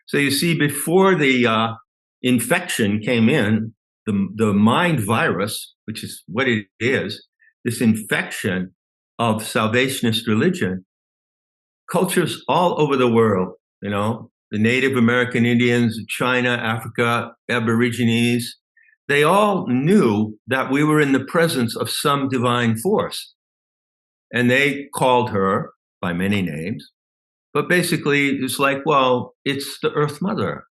So you see, before the infection came in, the mind virus, which is what it is, this infection of salvationist religion, cultures all over the world, the Native American Indians, China, Africa, Aborigines, they all knew that we were in the presence of some divine force. And they called her by many names. But basically, it's like, well, it's the Earth Mother.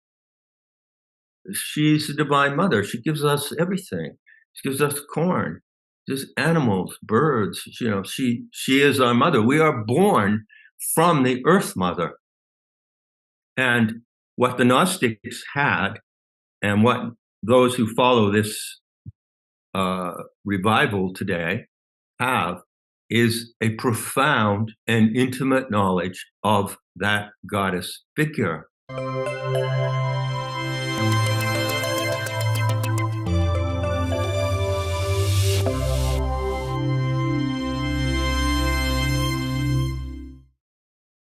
She's the Divine Mother. She gives us everything. She gives us corn, just animals, birds. She is our mother. We are born from the Earth Mother. And what the Gnostics had, and what those who follow this revival today have, is a profound and intimate knowledge of that goddess figure.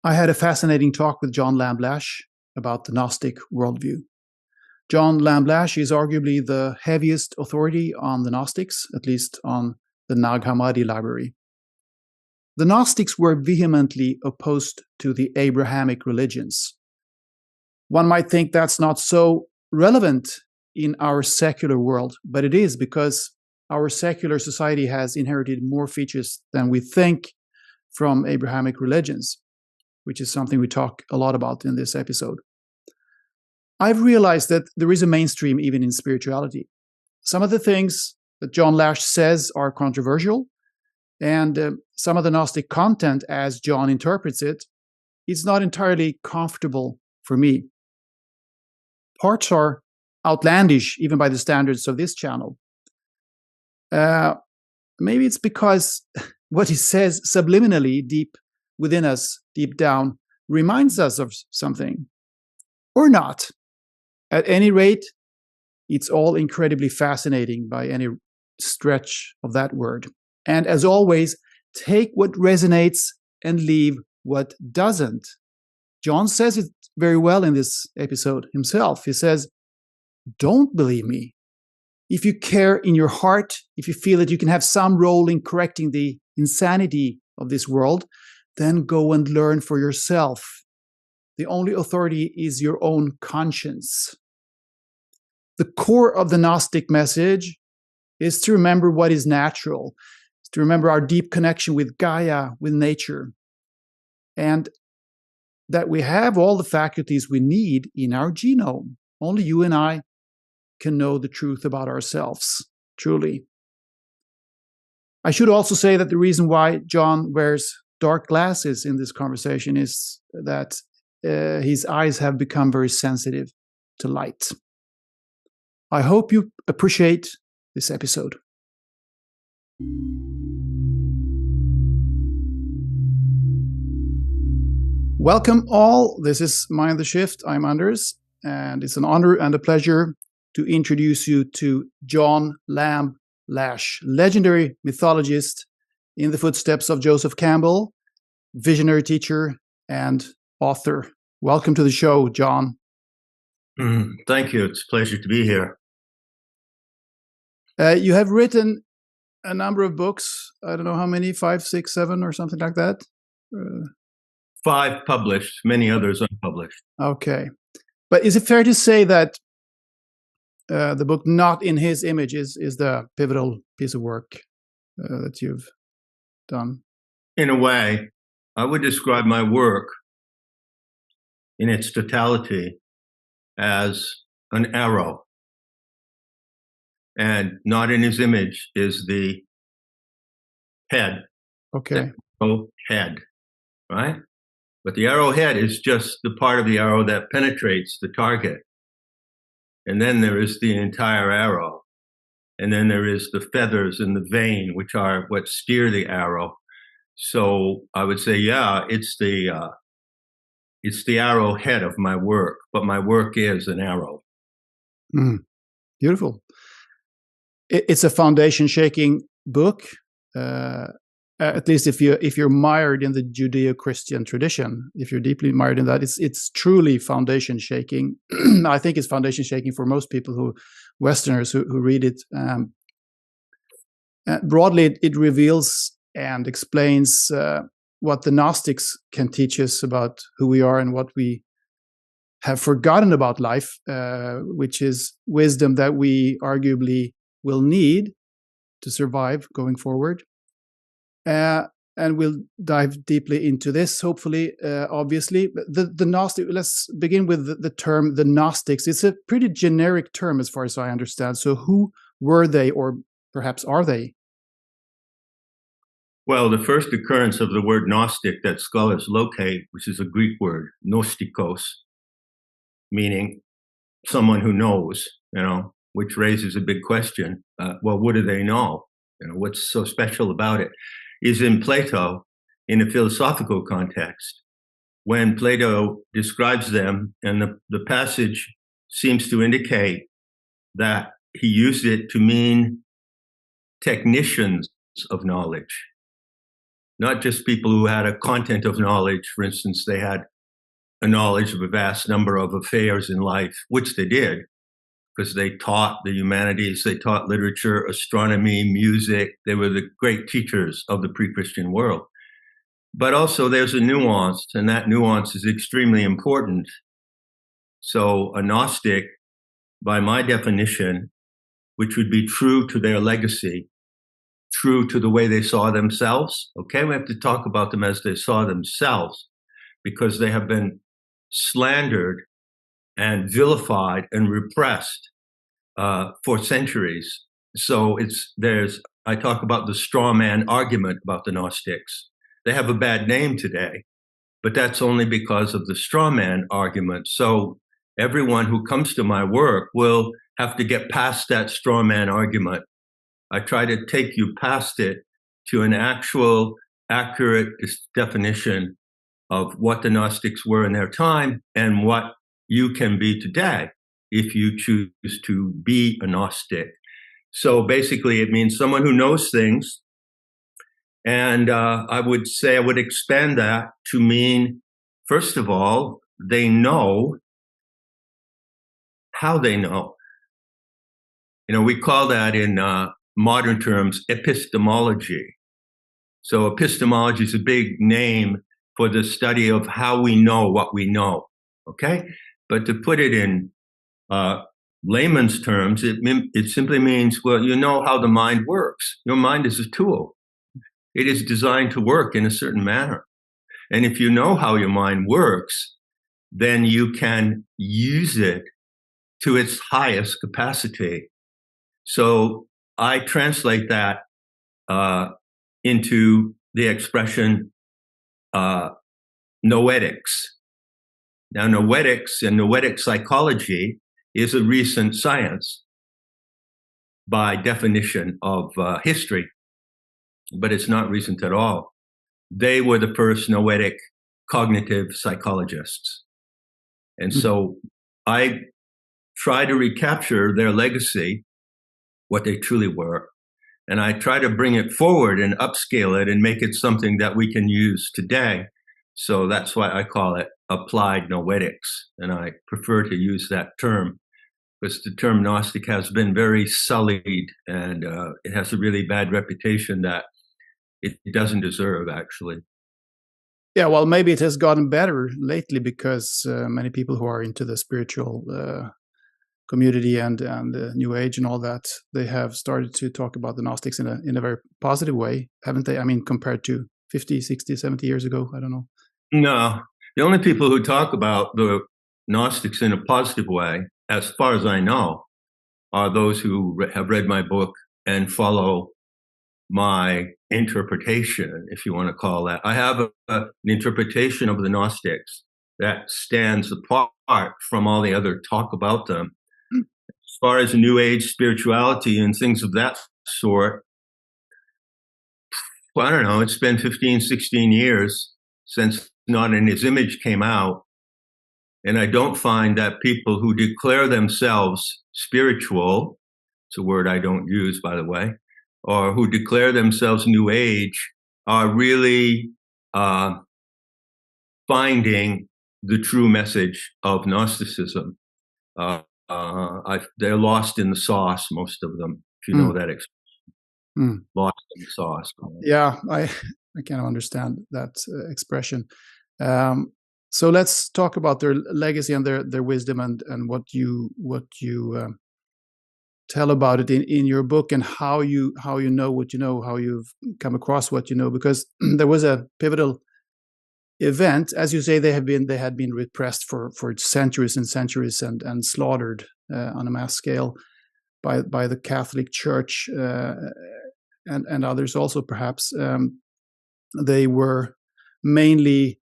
I had a fascinating talk with John Lash about the Gnostic worldview. John Lash is arguably the heaviest authority on the Gnostics, at least on the Nag Hammadi library. The Gnostics were vehemently opposed to the Abrahamic religions. One might think that's not so relevant in our secular world, but it is, because our secular society has inherited more features than we think from Abrahamic religions, which is something we talk a lot about in this episode. I've realized that there is a mainstream even in spirituality. Some of the things that John Lash says are controversial, and some of the Gnostic content, as John interprets it, is not entirely comfortable for me. Parts are outlandish, even by the standards of this channel. Maybe it's because what he says subliminally deep within us, deep down, reminds us of something. Or not. At any rate, it's all incredibly fascinating by any stretch of that word. And as always, take what resonates and leave what doesn't. John says it very well in this episode himself. He says, don't believe me. If you care in your heart, if you feel that you can have some role in correcting the insanity of this world, then go and learn for yourself. The only authority is your own conscience. The core of the Gnostic message is to remember what is natural, to remember our deep connection with Gaia, with nature, and that we have all the faculties we need in our genome. Only you and I can know the truth about ourselves, truly. I should also say that the reason why John wears dark glasses in this conversation is that his eyes have become very sensitive to light. I hope you appreciate this episode. Welcome all. This is Mind the Shift. I'm Anders, and it's an honor and a pleasure to introduce you to John Lash, legendary mythologist in the footsteps of Joseph Campbell, visionary teacher and author. Welcome to the show, John. Thank you. It's a pleasure to be here. You have written a number of books. I don't know how many, 5, 6, 7 or something like that? 5 published, many others unpublished. Okay. But is it fair to say that the book Not in His Image is the pivotal piece of work that you've done? In a way, I would describe my work in its totality as an arrow. And Not in His Image is the head. Okay. The arrowhead, right? But the arrowhead is just the part of the arrow that penetrates the target. And then there is the entire arrow. And then there is the feathers and the vein, which are what steer the arrow. So I would say, yeah, it's the arrowhead of my work, but my work is an arrow. Beautiful. It's a foundation-shaking book, and At least if you're mired in the Judeo-Christian tradition, if you're deeply mired in that, it's truly foundation shaking. I think it's foundation shaking for most people Westerners who read it. Broadly, it reveals and explains what the Gnostics can teach us about who we are and what we have forgotten about life, which is wisdom that we arguably will need to survive going forward. And we'll dive deeply into this, hopefully, obviously. The Gnostic, let's begin with the term the Gnostics. It's a pretty generic term as far as I understand. So who were they, or perhaps are they? Well, the first occurrence of the word Gnostic that scholars locate, which is a Greek word, gnostikos, meaning someone who knows, which raises a big question. Well, what do they know? What's so special about it? Is in Plato in a philosophical context. When Plato describes them, and the passage seems to indicate that he used it to mean technicians of knowledge, not just people who had a content of knowledge. For instance, they had a knowledge of a vast number of affairs in life, which they did, because they taught the humanities, they taught literature, astronomy, music. They were the great teachers of the pre-Christian world. But also there's a nuance, and that nuance is extremely important. So a Gnostic, by my definition, which would be true to their legacy, true to the way they saw themselves. Okay, we have to talk about them as they saw themselves, because they have been slandered and vilified and repressed for centuries. So I talk about the straw man argument about the Gnostics. They have a bad name today, but that's only because of the straw man argument. So everyone who comes to my work will have to get past that straw man argument. I try to take you past it to an actual, accurate definition of what the Gnostics were in their time and what you can be today if you choose to be a Gnostic. So basically, it means someone who knows things. And I would expand that to mean, first of all, they know how they know. We call that in modern terms epistemology. So epistemology is a big name for the study of how we know what we know, okay? But to put it in layman's terms, it simply means, well, you know how the mind works. Your mind is a tool. It is designed to work in a certain manner. And if you know how your mind works, then you can use it to its highest capacity. So I translate that into the expression noetics. Now, noetics and noetic psychology is a recent science by definition of history, but it's not recent at all. They were the first noetic cognitive psychologists. And so I try to recapture their legacy, what they truly were, and I try to bring it forward and upscale it and make it something that we can use today. So that's why I call it applied noetics. And I prefer to use that term because the term Gnostic has been very sullied, and it has a really bad reputation that it doesn't deserve, actually. Yeah, well, maybe it has gotten better lately because many people who are into the spiritual community and the New Age and all that, they have started to talk about the Gnostics in a very positive way, haven't they? I mean, compared to 50, 60, 70 years ago, I don't know. No, the only people who talk about the Gnostics in a positive way, as far as I know, are those who have read my book and follow my interpretation, if you want to call that. I have an interpretation of the Gnostics that stands apart from all the other talk about them. As far as New Age spirituality and things of that sort, well, I don't know, it's been 15, 16 years since Not in His Image came out. And I don't find that people who declare themselves spiritual, it's a word I don't use, by the way, or who declare themselves New Age, are really finding the true message of Gnosticism. They're lost in the sauce, most of them, if you know that expression. Lost in the sauce. Yeah, I kind of understand that expression. So let's talk about their legacy and their wisdom and what you tell about it in your book, and how you know what you know, how you've come across what you know, because there was a pivotal event, as you say. They had been repressed for centuries and centuries, and slaughtered on a mass scale by the Catholic Church and others also, perhaps. They were mainly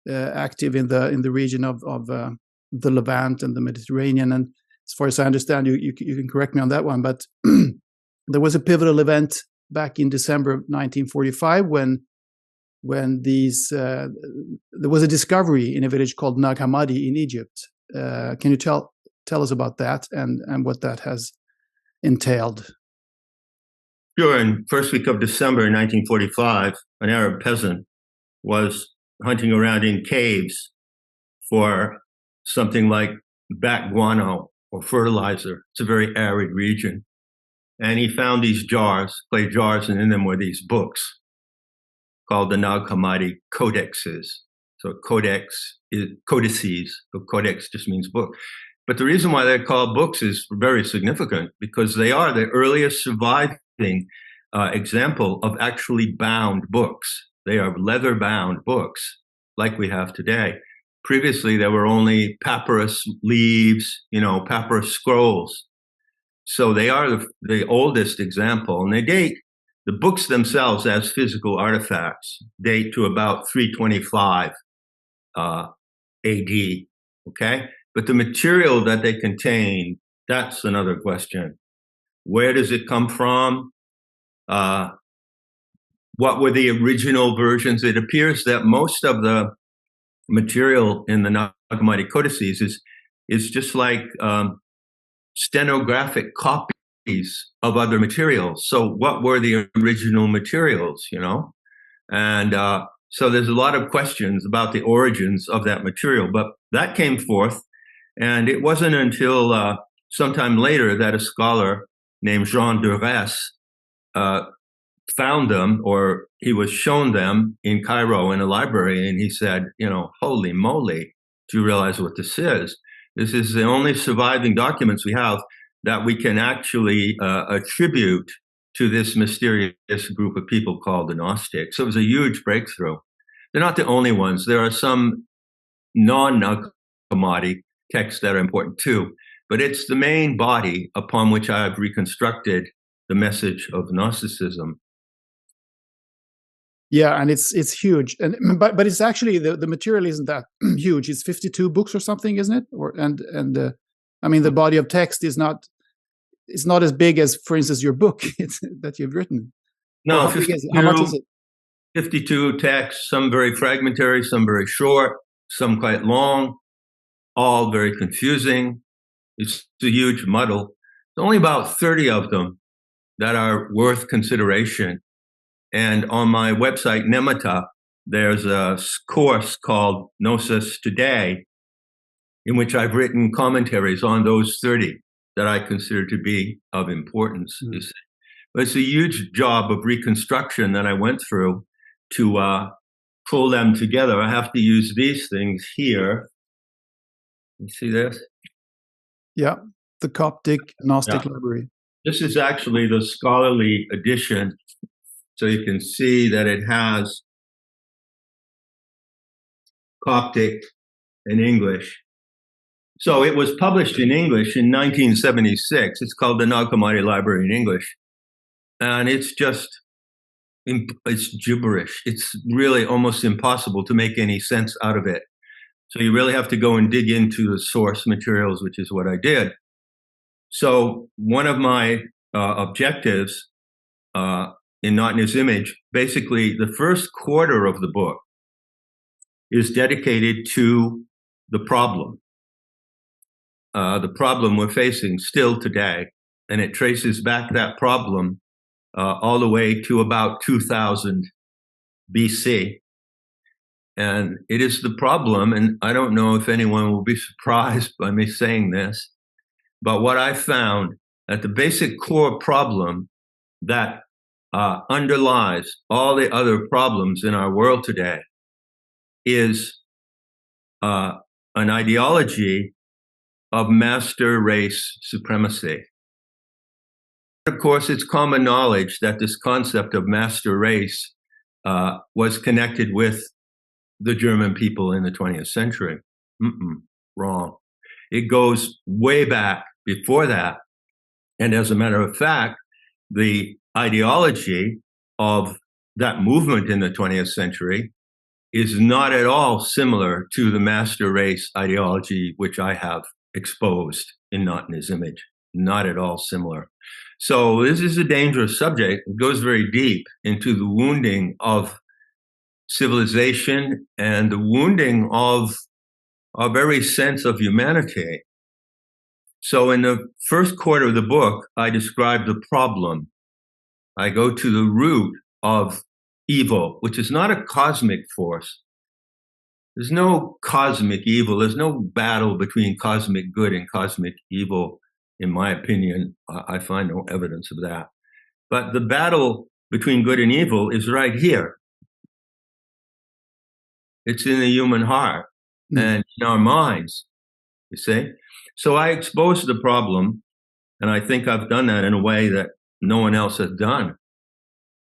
active in the region of the Levant and the Mediterranean. And as far as I understand, you can correct me on that one, but there was a pivotal event back in December of 1945 when there was a discovery in a village called Nag Hammadi in Egypt. Can you tell us about that and what that has entailed? Sure. In first week of December 1945, an Arab peasant was hunting around in caves for something like bat guano or fertilizer. It's a very arid region. And he found these clay jars, and in them were these books called the Nag Hammadi codexes. So codex is codices. So codex just means book. But the reason why they're called books is very significant, because they are the earliest surviving example of actually bound books. They are leather-bound books like we have today. Previously, there were only papyrus leaves, papyrus scrolls. So they are the oldest example, and the books themselves as physical artifacts date to about 325 AD, okay? But the material that they contain, that's another question. Where does it come from? What were the original versions? It appears that most of the material in the Nag Hammadi codices is just like stenographic copies of other materials. So what were the original materials, And so there's a lot of questions about the origins of that material, but that came forth. And it wasn't until sometime later that a scholar named Jean Durès found them, or he was shown them in Cairo in a library, and he said, holy moly, do you realize what this is? This is the only surviving documents we have that we can actually attribute to this mysterious group of people called the Gnostics. So it was a huge breakthrough. They're not the only ones. There are some non-Nag Hammadi texts that are important too, but it's the main body upon which I've reconstructed the message of Gnosticism. Yeah, and it's huge, but it's actually the material isn't that huge. It's 52 books or something, isn't it? I mean, the body of text is not as big as, for instance, your book that you've written. No, how much is it? 52 texts, some very fragmentary, some very short, some quite long, all very confusing. It's a huge muddle. There's only about 30 of them that are worth consideration. And on my website, Nemeta, there's a course called Gnosis Today, in which I've written commentaries on those 30 that I consider to be of importance. But it's a huge job of reconstruction that I went through to pull them together. I have to use these things here. You see this? Yeah, the Coptic Gnostic Library. This is actually the scholarly edition. So you can see that it has Coptic and English. So it was published in English in 1976. It's called the Nag Hammadi Library in English. And it's gibberish. It's really almost impossible to make any sense out of it. So you really have to go and dig into the source materials, which is what I did. So one of my objectives in Not in His Image, basically the first quarter of the book is dedicated to the problem we're facing still today. And it traces back that problem all the way to about 2000 BC. And it is the problem, and I don't know if anyone will be surprised by me saying this, but what I found that the basic core problem that underlies all the other problems in our world today is an ideology of master race supremacy. Of course, it's common knowledge that this concept of master race was connected with the German people in the 20th century. Wrong. It goes way back before that. And as a matter of fact, the ideology of that movement in the 20th century is not at all similar to the master race ideology, which I have exposed in Not in His Image. Not at all similar. So this is a dangerous subject. It goes very deep into the wounding of civilization and the wounding of our very sense of humanity. So in the first quarter of the book, I describe the problem. I go to the root of evil, which is not a cosmic force. There's no cosmic evil. There's no battle between cosmic good and cosmic evil, in my opinion. I find no evidence of that. But the battle between good and evil is right here. It's in the human heart and in our minds, you see? So I exposed the problem, and I think I've done that in a way that no one else has done.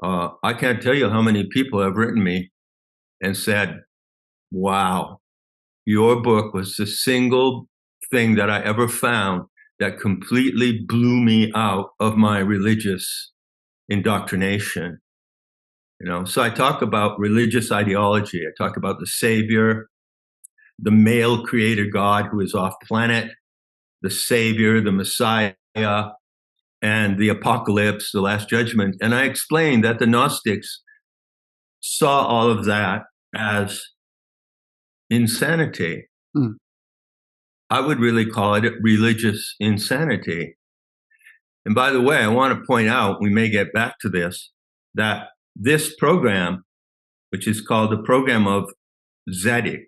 I can't tell you how many people have written me and said, wow, your book was the single thing that I ever found that completely blew me out of my religious indoctrination. You know, so I talk about religious ideology. I talk about the Savior, the male creator God who is off planet, the Savior, the Messiah, and the apocalypse, the last judgment. And I explained that the Gnostics saw all of that as insanity. I would really call it religious insanity. And by the way, I want to point out, we may get back to this, that this program, which is called the program of Zaddik,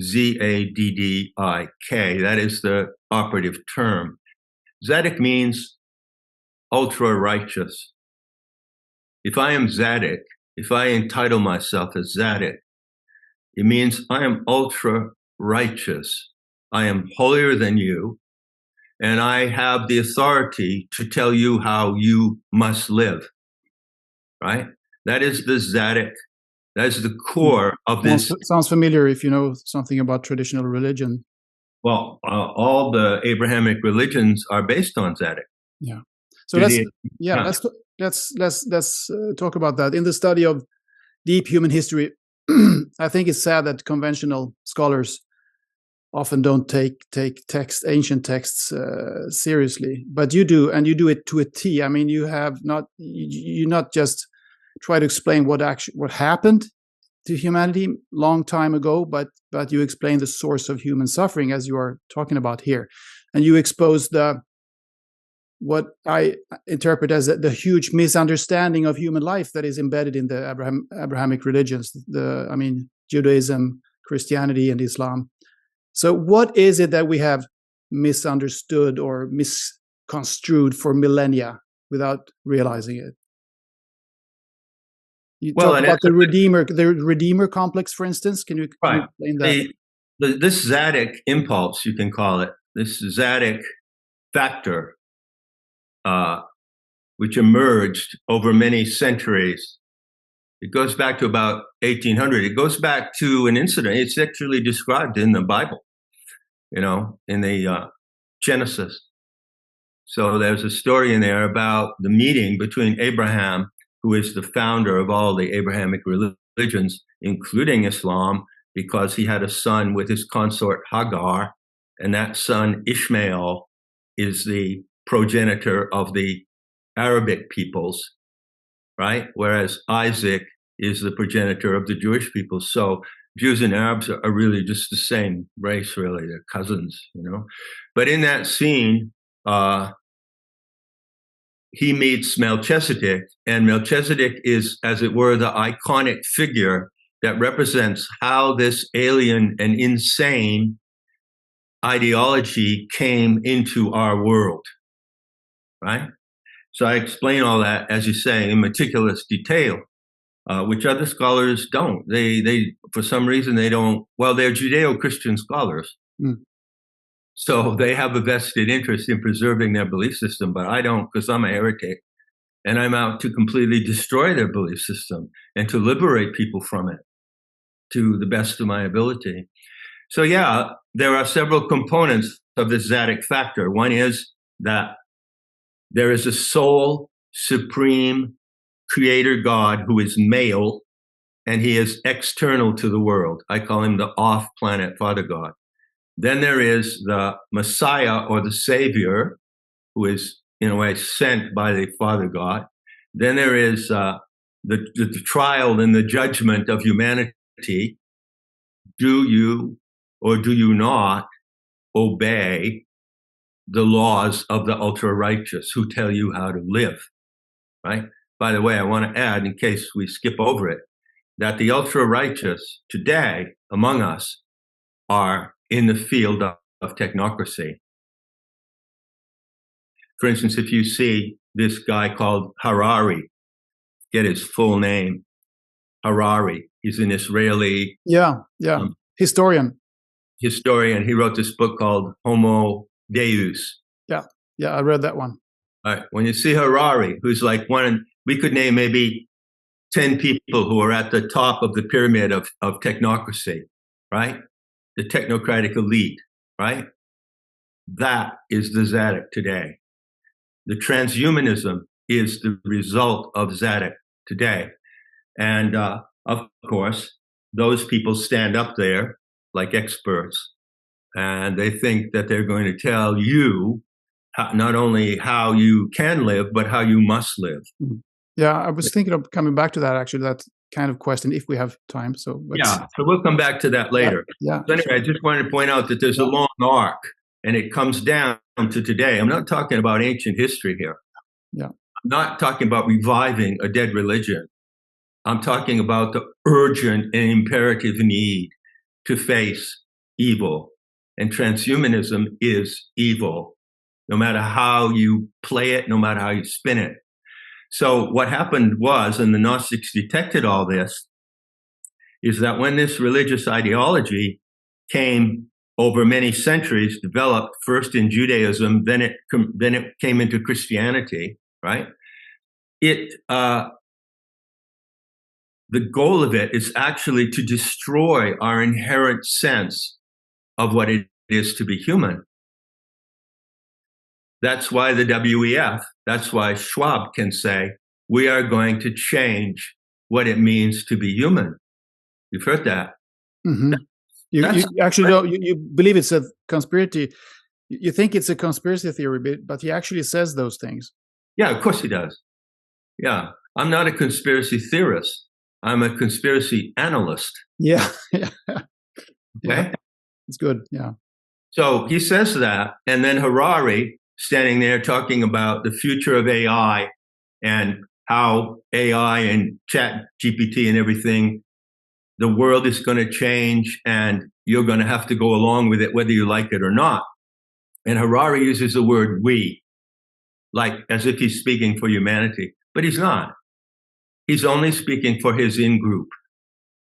Z-A-D-D-I-K, that is the operative term. Zaddik means ultra-righteous. If I am Zaddik, if I entitle myself as Zaddik, it means I am ultra-righteous. I am holier than you, and I have the authority to tell you how you must live. Right? That is the Zaddik. That is the core of this. Sounds familiar if you know something about traditional religion. Well, all the Abrahamic religions are based on Zaddik. Yeah. So let's talk about that. In the study of deep human history, I think it's sad that conventional scholars often don't take ancient texts seriously, but you do, and you do it to a T. I mean, you not just try to explain what happened to humanity long time ago, but you explain the source of human suffering, as you are talking about here, and you expose what I interpret as the huge misunderstanding of human life that is embedded in the Abrahamic religions, Judaism, Christianity, and Islam. So what is it that we have misunderstood or misconstrued for millennia without realizing it? You talk about the Redeemer complex, for instance. Can you explain that? This Zaddik impulse, you can call it, this Zaddik factor, which emerged over many centuries. It goes back to about 1800. It goes back to an incident. It's actually described in the Bible, in the Genesis. So there's a story in there about the meeting between Abraham, who is the founder of all the Abrahamic religions, including Islam, because he had a son with his consort Hagar, and that son Ishmael is the progenitor of the Arabic peoples, right? Whereas Isaac is the progenitor of the Jewish people. So Jews and Arabs are really just the same race, really. They're cousins, But in that scene, he meets Melchizedek, and Melchizedek is, as it were, the iconic figure that represents how this alien and insane ideology came into our world, right? So I explain all that, as you say, in meticulous detail, which other scholars don't. They for some reason, they don't. Well, they're Judeo-Christian scholars. Mm. So they have a vested interest in preserving their belief system, but I don't, because I'm a heretic. And I'm out to completely destroy their belief system and to liberate people from it to the best of my ability. So yeah, there are several components of this Zadok factor. One is that there is a sole, supreme creator God who is male, and he is external to the world. I call him the off-planet Father God. Then there is the Messiah or the Savior, who is in a way sent by the Father God. Then there is the trial and the judgment of humanity. Do you or do you not obey the laws of the ultra-righteous who tell you how to live, right? By the way, I want to add, in case we skip over it, that the ultra-righteous today among us are in the field of technocracy. For instance, if you see this guy called Harari, get his full name, Harari, he's an Israeli historian. He wrote this book called Homo Deus. Yeah, I read that one. All right. When you see Harari, who's like we could name maybe 10 people who are at the top of the pyramid of technocracy, right? The technocratic elite, right? That is the Zadok today. The transhumanism is the result of Zadok today. And of course, those people stand up there like experts, and they think that they're going to tell you not only how you can live, but how you must live. Yeah, I was thinking of coming back to that, actually, that kind of question, if we have time. So we'll come back to that later. Yeah. So anyway, I just wanted to point out that there's a long arc, and it comes down to today. I'm not talking about ancient history here. Yeah. I'm not talking about reviving a dead religion. I'm talking about the urgent and imperative need to face evil. And transhumanism is evil, no matter how you play it, no matter how you spin it. So what happened was, and the Gnostics detected all this, is that when this religious ideology came over many centuries, developed first in Judaism, then it came into Christianity, right? The goal of it is actually to destroy our inherent sense of what it is to be human. That's why the WEF, that's why Schwab can say, we are going to change what it means to be human. You've heard that. Mm-hmm. You actually don't, you believe it's a conspiracy. You think it's a conspiracy theory, but he actually says those things. Yeah, of course he does. Yeah. I'm not a conspiracy theorist. I'm a conspiracy analyst. Yeah. Okay. It's good. Yeah. So he says that, and then Harari standing there talking about the future of AI and how AI and chat GPT and everything, the world is going to change and you're going to have to go along with it whether you like it or not. And Harari uses the word we, like as if he's speaking for humanity, but he's not. He's only speaking for his in-group,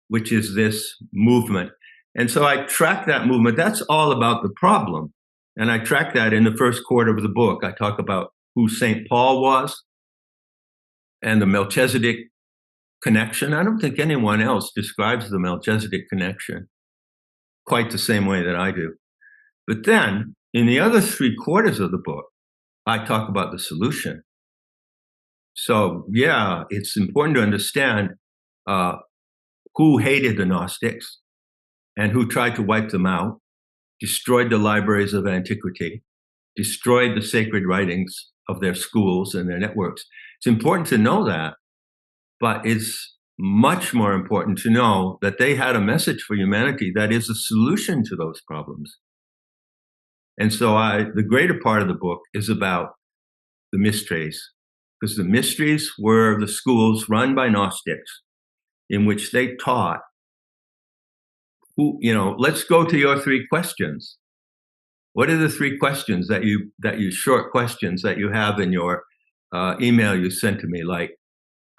which is this movement. And so I track that movement. That's all about the problem. And I track that in the first quarter of the book. I talk about who St. Paul was and the Melchizedek connection. I don't think anyone else describes the Melchizedek connection quite the same way that I do. But then in the other 3/4 of the book, I talk about the solution. So yeah, it's important to understand who hated the Gnostics and who tried to wipe them out, destroyed the libraries of antiquity, destroyed the sacred writings of their schools and their networks. It's important to know that, but it's much more important to know that they had a message for humanity that is a solution to those problems. And so the greater part of the book is about the mysteries because the mysteries were the schools run by Gnostics in which they taught let's go to your three questions. What are the three questions that you short questions that you have in your email you sent to me? Like,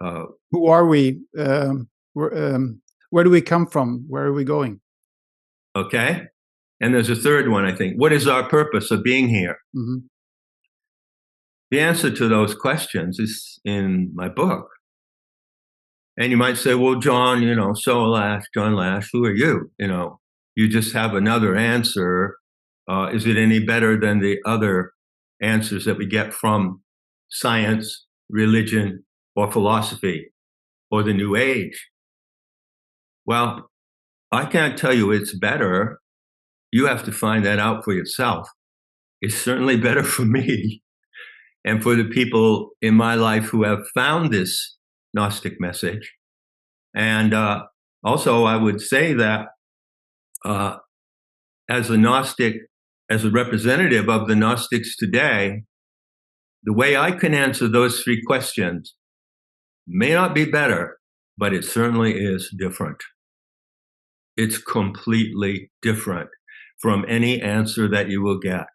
who are we? Where do we come from? Where are we going? Okay. And there's a third one, I think. What is our purpose of being here? Mm-hmm. The answer to those questions is in my book. And you might say, well, John, John Lash, who are you? You just have another answer. Is it any better than the other answers that we get from science, religion, or philosophy, or the New Age? Well, I can't tell you it's better. You have to find that out for yourself. It's certainly better for me and for the people in my life who have found this Gnostic message. And also, I would say that as a Gnostic, as a representative of the Gnostics today, the way I can answer those three questions may not be better, but it certainly is different. It's completely different from any answer that you will get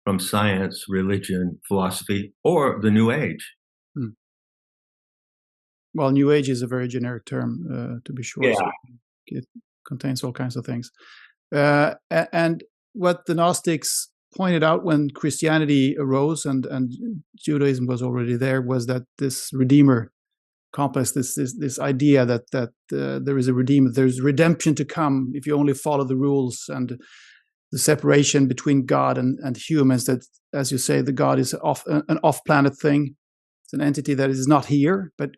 from science, religion, philosophy, or the New Age. Well, New Age is a very generic term, to be sure. Yeah. So it contains all kinds of things. And what the Gnostics pointed out when Christianity arose and Judaism was already there was that this Redeemer complex, this idea that there is a Redeemer, there's redemption to come if you only follow the rules, and the separation between God and humans, that, as you say, the God is an off-planet thing. It's an entity that is not here, but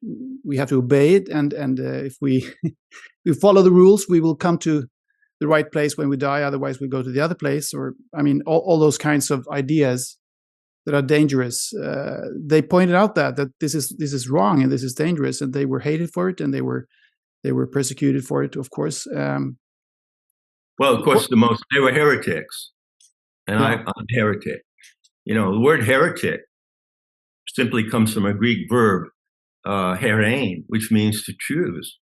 we have to obey it. And if we follow the rules, we will come to the right place when we die. Otherwise, we go to the other place. Or, I mean, all those kinds of ideas that are dangerous. They pointed out that this is wrong and this is dangerous, and they were hated for it, and they were persecuted for it, of course. Well, of course, they were heretics, and I'm a heretic. The word heretic simply comes from a Greek verb, herein, which means to choose.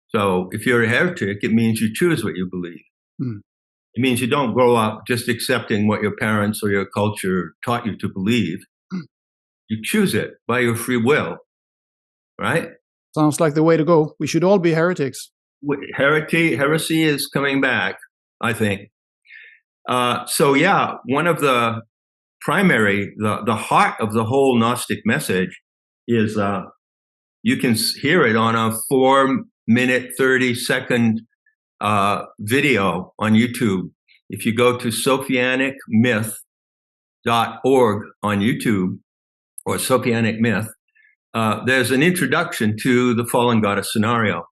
So if you're a heretic, it means you choose what you believe. It means you don't grow up just accepting what your parents or your culture taught you to believe. You choose it by your free will, right? Sounds like the way to go. We should all be heretics. Heresy is coming back, I think. So yeah, one of the primary, the heart of the whole Gnostic message is you can hear it on a 4-minute, 30-second video on YouTube. If you go to sophianicmyth.org on YouTube, or Sophianic Myth, there's an introduction to the fallen goddess scenario.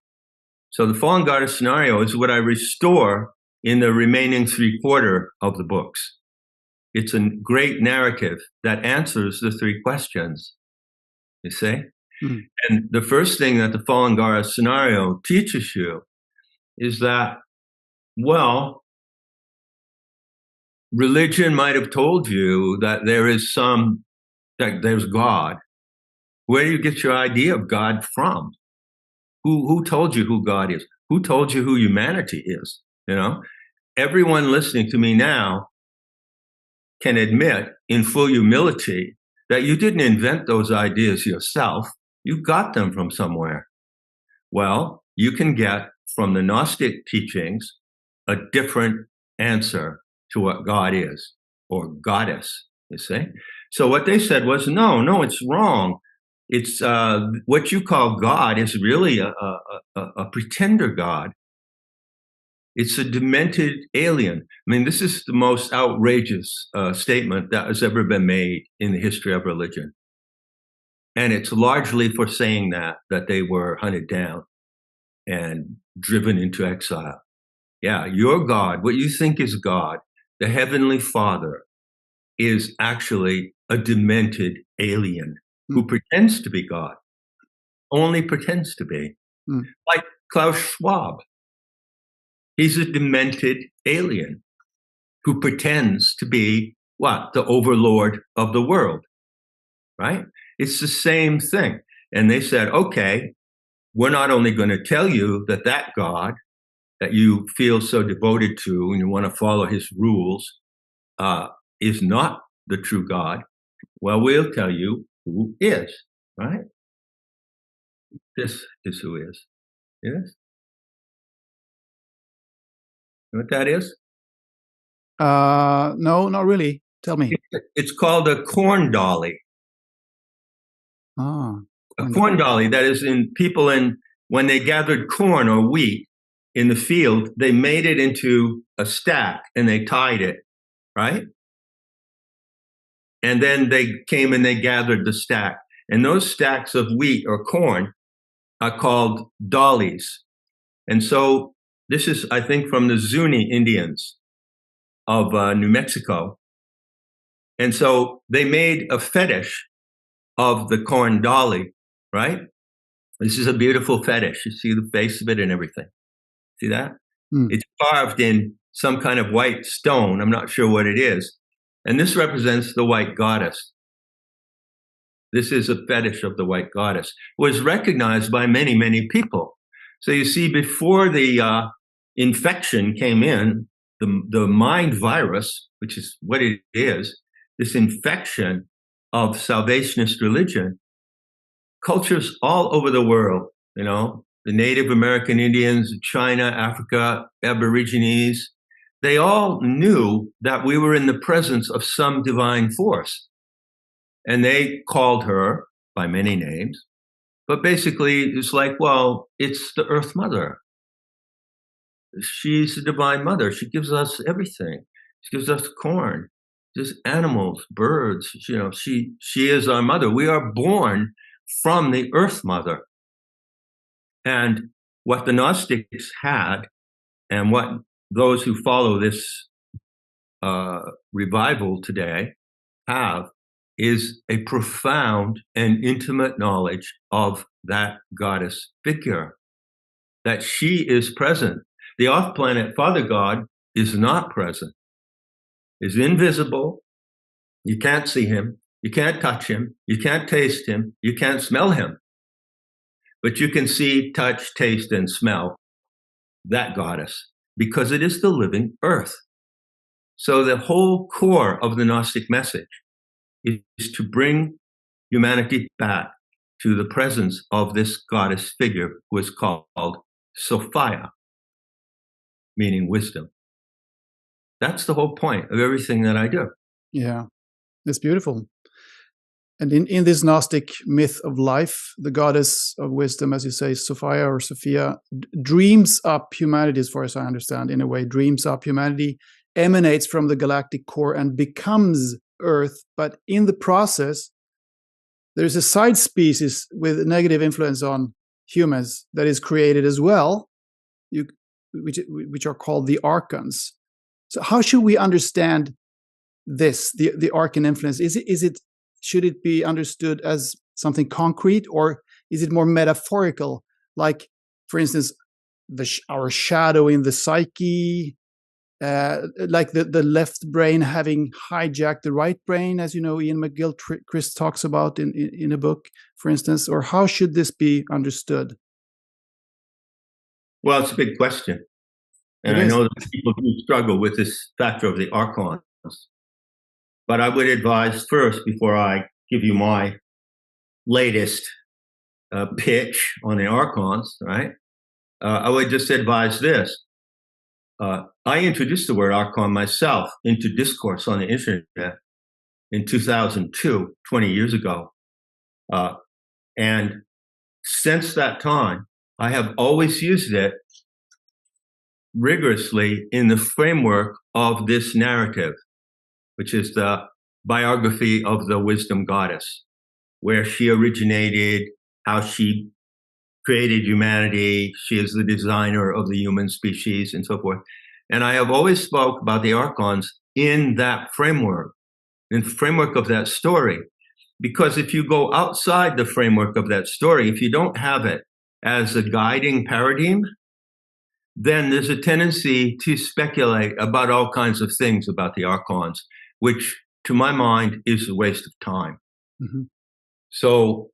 So the fallen goddess scenario is what I restore in the remaining 3/4 of the books. It's a great narrative that answers the three questions, you see? And the first thing that the fallen goddess scenario teaches you is that, well, religion might have told you that there's God. Where do you get your idea of God from? Who told you who God is? Who told you who humanity is? Everyone listening to me now can admit in full humility that you didn't invent those ideas yourself. You got them from somewhere. Well, you can get from the Gnostic teachings a different answer to what God is, or goddess, you see? So what they said was, no, it's wrong. It's what you call God is really a pretender God. It's a demented alien. I mean, this is the most outrageous statement that has ever been made in the history of religion. And it's largely for saying that they were hunted down and driven into exile. Yeah, your God, what you think is God, the Heavenly Father, is actually a demented alien who pretends to be God, only pretends to be. Like Klaus Schwab. He's a demented alien who pretends to be what? The overlord of the world, right? It's the same thing. And they said, okay, we're not only going to tell you that that God that you feel so devoted to and you want to follow his rules is not the true God. Well, we'll tell you who is, right? This is who is. Yes? You know what that is? No, not really. Tell me. It's called a corn dolly. Ah, A corn dolly, that is, in people in when they gathered corn or wheat in the field, they made it into a stack and they tied it, right? And then they came and they gathered the stack. And those stacks of wheat or corn are called dollies. And so this is, I think, from the Zuni Indians of New Mexico. And so they made a fetish of the corn dolly, right? This is a beautiful fetish. You see the face of it and everything. See that? Mm. It's carved in some kind of white stone. I'm not sure what it is. And this represents the white goddess. This is a fetish of the white goddess. It was recognized by many, many people. So you see, before the infection came in, the mind virus, which is what it is, this infection of salvationist religion, cultures all over the world, you know, the Native American Indians, China, Africa, Aborigines, they all knew that we were in the presence of some divine force. And they called her by many names. But basically, it's like, well, it's the Earth Mother. She's the Divine Mother. She gives us everything. She gives us corn, just animals, birds. You know, she is our mother. We are born from the Earth Mother. And what the Gnostics had, and what those who follow this revival today have, is a profound and intimate knowledge of that goddess figure, that she is present. The off-planet Father God is not present, is invisible. You can't see him. You can't touch him. You can't taste him. You can't smell him. But you can see, touch, taste, and smell that goddess, because it is the living earth. So the whole core of the Gnostic message is to bring humanity back to the presence of this goddess figure, who is called Sophia, meaning wisdom. That's the whole point of everything that I do. Yeah, it's beautiful. And in this Gnostic myth of life, the goddess of wisdom, as you say, Sophia or Sophia, dreams up humanity, as far as I understand, in a way, dreams up humanity, emanates from the galactic core and becomes Earth. But in the process, there's a side species with negative influence on humans that is created as well, which are called the archons. So how should we understand this, the archon influence? Should it be understood as something concrete, or is it more metaphorical? Like, for instance, our shadow in the psyche, like the left brain having hijacked the right brain, as you know, Ian McGilchrist talks about in a book, for instance. Or how should this be understood? Well, it's a big question. And I know that people do struggle with this factor of the archons. But I would advise first, before I give you my latest pitch on the archons, right? I would just advise this. I introduced the word archon myself into discourse on the internet in 2002, 20 years ago. And since that time, I have always used it rigorously in the framework of this narrative, which is the biography of the wisdom goddess, where she originated, how she created humanity. She is the designer of the human species and so forth. And I have always spoke about the archons in that framework, in the framework of that story. Because if you go outside the framework of that story, if you don't have it as a guiding paradigm, then there's a tendency to speculate about all kinds of things about the archons, which, to my mind, is a waste of time. Mm-hmm. So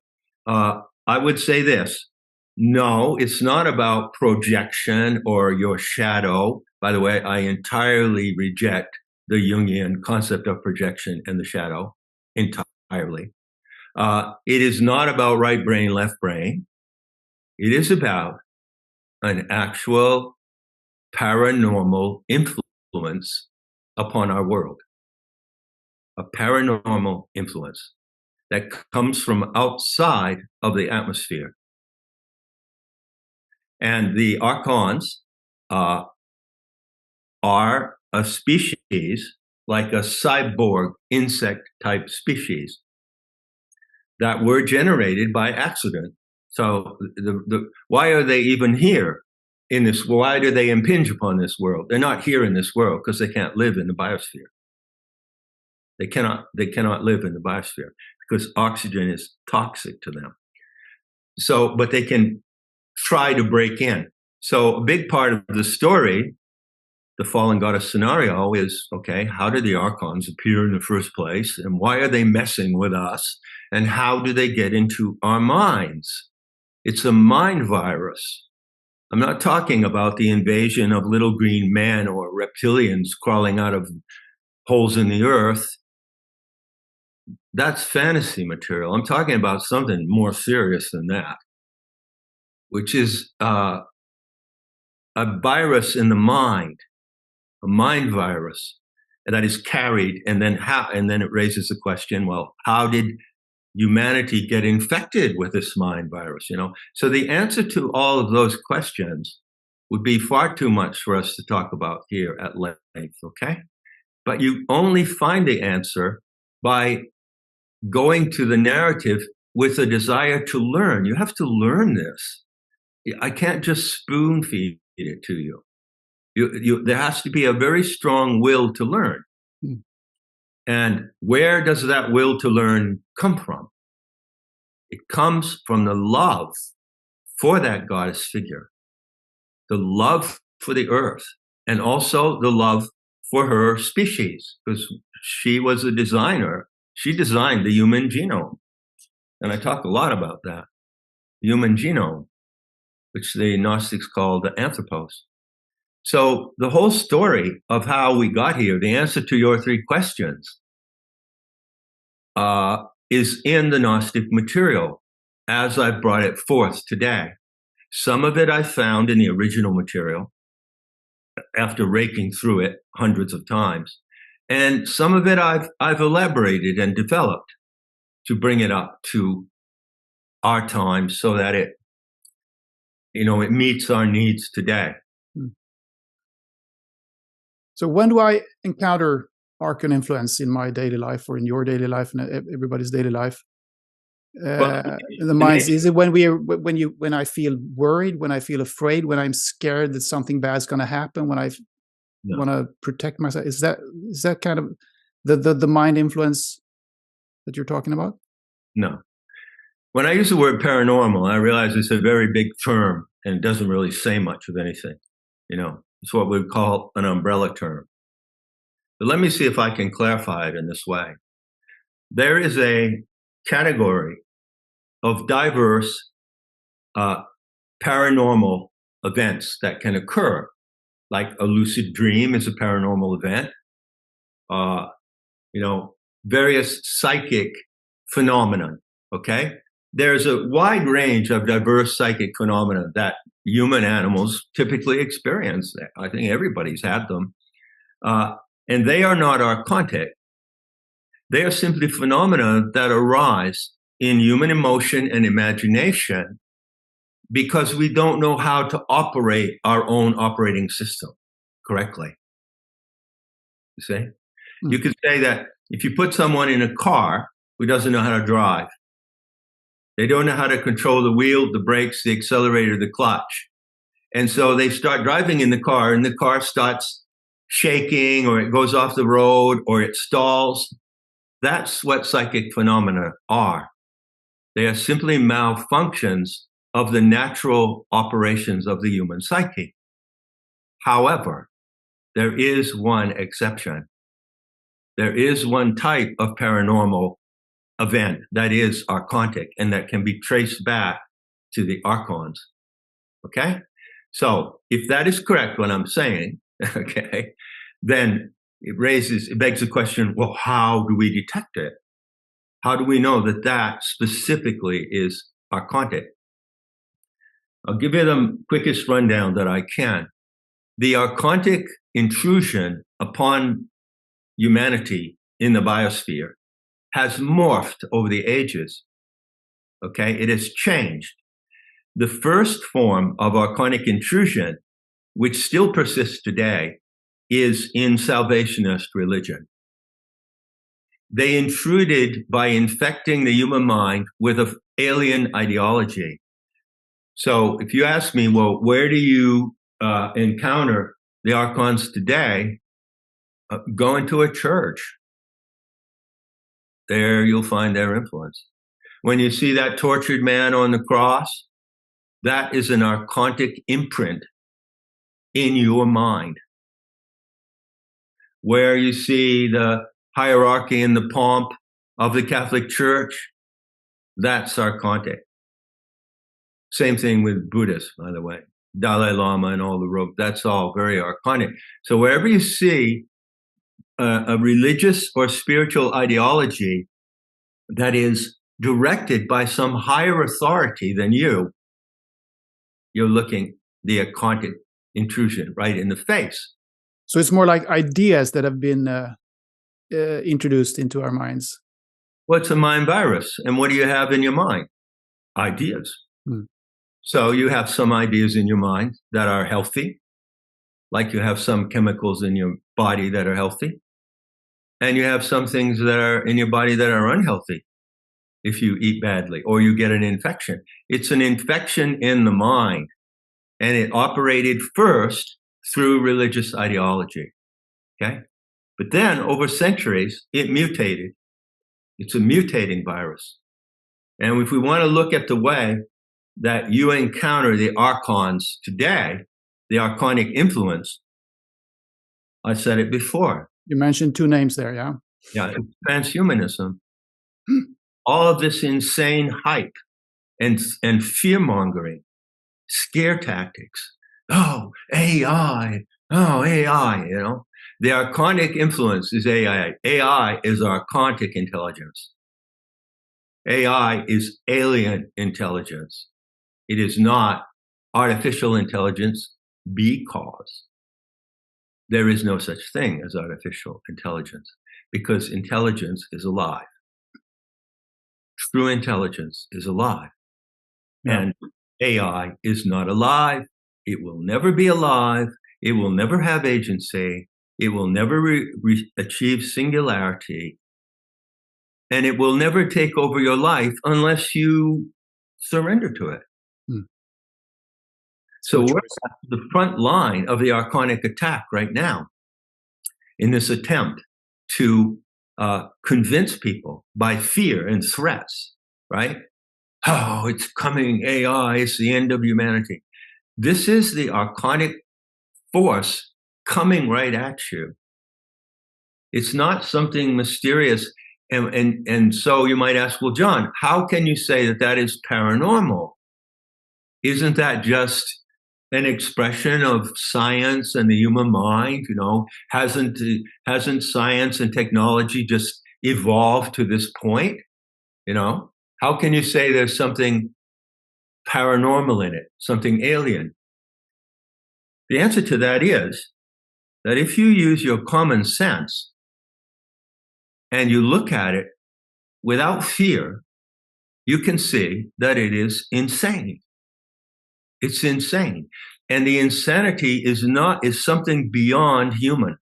I would say this. No, it's not about projection or your shadow. By the way, I entirely reject the Jungian concept of projection and the shadow entirely. It is not about right brain, left brain. It is about an actual paranormal influence upon our world, a paranormal influence that comes from outside of the atmosphere. And the archons are a species, like a cyborg insect type species, that were generated by accident. So why are they even here in this? Why do they impinge upon this world? They're not here in this world because they can't live in the biosphere. They cannot live in the biosphere because oxygen is toxic to them. So, but they can try to break in. So a big part of the story, the fallen goddess scenario, is, okay, how did the archons appear in the first place? And why are they messing with us? And how do they get into our minds? It's a mind virus. I'm not talking about the invasion of little green men or reptilians crawling out of holes in the earth. That's fantasy material. I'm talking about something more serious than that, which is a virus in the mind, a mind virus that is carried, and then it raises the question, well, how did humanity get infected with this mind virus? So the answer to all of those questions would be far too much for us to talk about here at length, okay? But you only find the answer by going to the narrative with a desire to learn. You have to learn this. I can't just spoon feed it to you. There has to be a very strong will to learn. And where does that will to learn come from? It comes from the love for that goddess figure, the love for the earth, and also the love for her species, because she was a designer. She designed the human genome. And I talk a lot about that, human genome, which the Gnostics call the anthropos. So the whole story of how we got here, the answer to your three questions, is in the Gnostic material as I brought it forth today. Some of it I found in the original material after raking through it hundreds of times. And some of it I've elaborated and developed to bring it up to our time so that it meets our needs today. So when do I encounter archon influence in my daily life, or in your daily life, and everybody's daily life? The minds, is it when I feel worried, when I feel afraid, when I'm scared that something bad's going to happen, when I want to protect myself? Is that kind of the mind influence that you're talking about? No. When I use the word paranormal, I realize it's a very big term and it doesn't really say much of anything. It's what we call an umbrella term. But let me see if I can clarify it in this way. There is a category of diverse paranormal events that can occur, like a lucid dream is a paranormal event. Various psychic phenomenon, okay? There's a wide range of diverse psychic phenomena that human animals typically experience. I think everybody's had them. And they are not archontic. They are simply phenomena that arise in human emotion and imagination because we don't know how to operate our own operating system correctly. You see? Mm-hmm. You could say that if you put someone in a car who doesn't know how to drive, they don't know how to control the wheel, the brakes, the accelerator, the clutch. And so they start driving in the car and the car starts shaking, or it goes off the road, or it stalls. That's what psychic phenomena are. They are simply malfunctions of the natural operations of the human psyche. However, there is one exception. There is one type of paranormal event that is archontic and that can be traced back to the archons. Okay? So if that is correct, what I'm saying, okay, then it begs the question, well, how do we detect it? How do we know that that specifically is archontic? I'll give you the quickest rundown that I can. The archontic intrusion upon humanity in the biosphere has morphed over the ages. Okay, it has changed. The first form of archonic intrusion, which still persists today, is in salvationist religion. They intruded by infecting the human mind with an alien ideology. So if you ask me, well, where do you encounter the archons today? Go into a church. There you'll find their influence. When you see that tortured man on the cross, that is an archontic imprint in your mind. Where you see the hierarchy and the pomp of the Catholic Church, that's archontic. Same thing with Buddhists, by the way. Dalai Lama and all the rope, that's all very archonic. So wherever you see a religious or spiritual ideology that is directed by some higher authority than you're looking the archontic intrusion right in the face. So it's more like ideas that have been introduced into our minds. What's a mind virus? And what do you have in your mind? Ideas. So you have some ideas in your mind that are healthy, like you have some chemicals in your body that are healthy. And you have some things that are in your body that are unhealthy if you eat badly or you get an infection. It's an infection in the mind. And it operated first through religious ideology. Okay? But then over centuries, it mutated. It's a mutating virus. And if we want to look at the way that you encounter the archons today, the archonic influence, I said it before. You mentioned two names there, yeah? Yeah, it's transhumanism. All of this insane hype and fear-mongering, scare tactics. Oh, AI, you know. The archonic influence is AI. AI is archontic intelligence. AI is alien intelligence. It is not artificial intelligence because there is no such thing as artificial intelligence, because intelligence is alive. True intelligence is alive. Yeah. And AI is not alive. It will never be alive. It will never have agency. It will never achieve singularity. And it will never take over your life unless you surrender to it. So we're at the front line of the archonic attack right now in this attempt to convince people by fear and threats, right? Oh, it's coming, AI, it's the end of humanity. This is the archonic force coming right at you. It's not something mysterious. And so you might ask, well, John, how can you say that that is paranormal? Isn't that just an expression of science and the human mind? You know, hasn't science and technology just evolved to this point? You know, how can you say there's something paranormal in it, something alien? The answer to that is that if you use your common sense and you look at it without fear, you can see that it is insane. It's insane. And the insanity is something beyond human.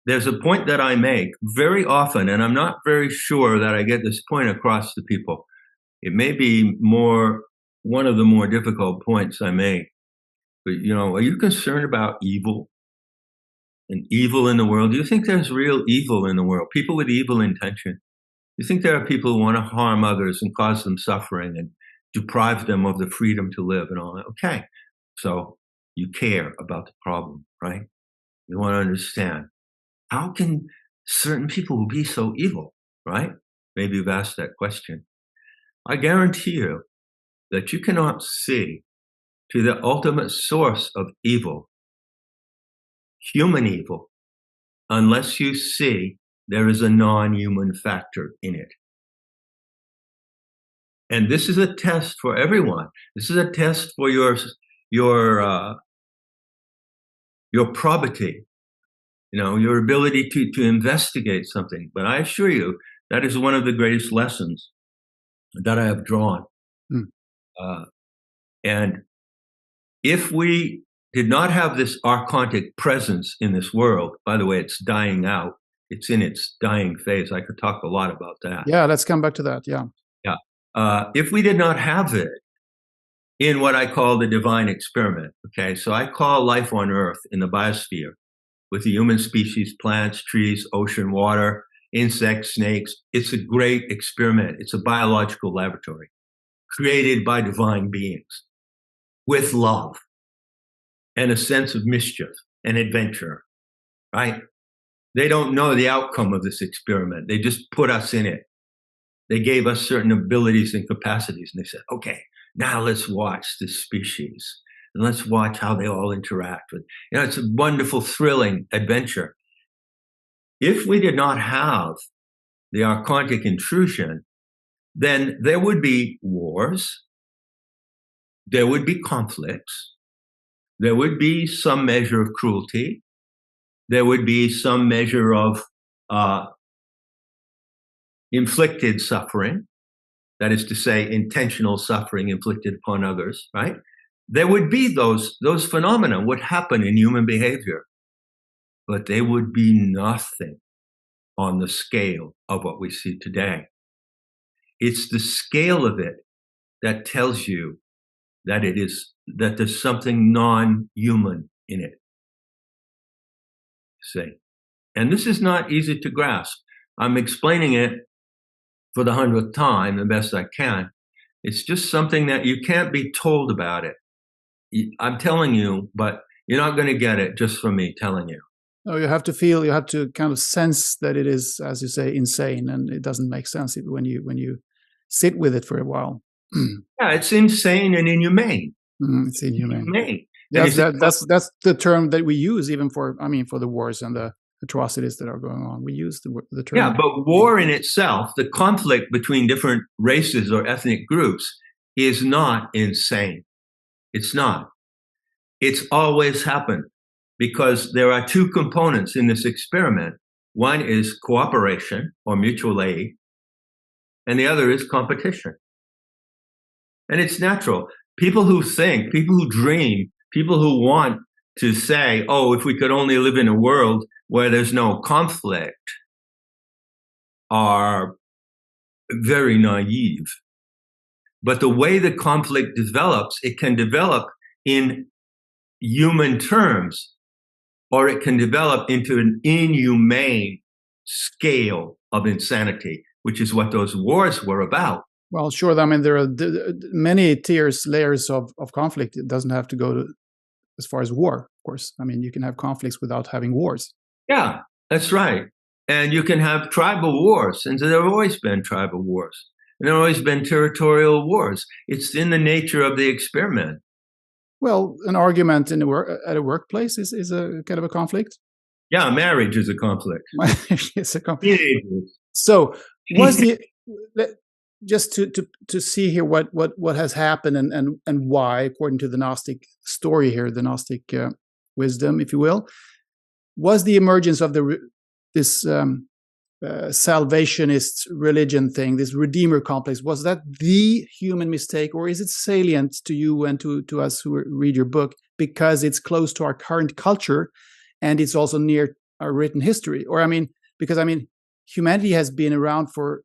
There's a point that I make very often, and I'm not very sure that I get this point across to people. It may be one of the more difficult points I make. But, you know, are you concerned about evil and evil in the world? Do you think there's real evil in the world? People with evil intention? You think there are people who want to harm others and cause them suffering and deprive them of the freedom to live and all that? Okay. So you care about the problem, right? You want to understand. How can certain people will be so evil, right? Maybe you've asked that question. I guarantee you that you cannot see to the ultimate source of evil, human evil, unless you see there is a non-human factor in it. And this is a test for everyone. This is a test for your probity, your ability to investigate something. But I assure you, that is one of the greatest lessons that I have drawn. And if we did not have this archontic presence in this world, by the way, it's dying out. It's in its dying phase. I could talk a lot about that. Yeah, let's come back to that. Yeah. If we did not have it in what I call the divine experiment, okay, so I call life on Earth in the biosphere with the human species, plants, trees, ocean, water, insects, snakes. It's a great experiment. It's a biological laboratory created by divine beings with love and a sense of mischief and adventure, right? They don't know the outcome of this experiment. They just put us in it. They gave us certain abilities and capacities, and they said, okay, now let's watch this species and let's watch how they all interact with. It's a wonderful, thrilling adventure. If we did not have the archontic intrusion, then there would be wars, there would be conflicts, there would be some measure of cruelty, there would be some measure of inflicted suffering, that is to say, intentional suffering inflicted upon others, right? There would be those phenomena would happen in human behavior, but they would be nothing on the scale of what we see today. It's the scale of it that tells you that there's something non-human in it. See? And this is not easy to grasp. I'm explaining it for the 100th time, the best I can. It's just something that you can't be told about it. I'm telling you, but you're not going to get it just from me telling you. No, you have to kind of sense that it is, as you say, insane, and it doesn't make sense when you sit with it for a while. Yeah, it's insane and inhumane. It's inhumane. Yes, that's the term that we use even for the wars and the atrocities that are going on. We use the term. Yeah, but war in itself, the conflict between different races or ethnic groups, is not insane. It's not. It's always happened because there are two components in this experiment. One is cooperation or mutual aid, and the other is competition. And it's natural. People who think, people who dream, people who want to say, oh, if we could only live in a world where there's no conflict, are very naive. But the way the conflict develops, it can develop in human terms, or it can develop into an inhumane scale of insanity, which is what those wars were about. Well, sure. I mean, there are many layers of conflict. It doesn't have to go as far as war, of course. I mean, you can have conflicts without having wars. Yeah, that's right. And you can have tribal wars, and there have always been tribal wars. And there have always been territorial wars. It's in the nature of the experiment. Well, an argument at a workplace is a kind of a conflict. Yeah, marriage is a conflict. Marriage is a conflict. So, was the just to see here what has happened and why, according to the Gnostic story here, the Gnostic wisdom, if you will, was the emergence of this salvationist religion thing, this Redeemer complex, was that the human mistake, or is it salient to you and to us who read your book because it's close to our current culture and it's also near our written history? Or because humanity has been around for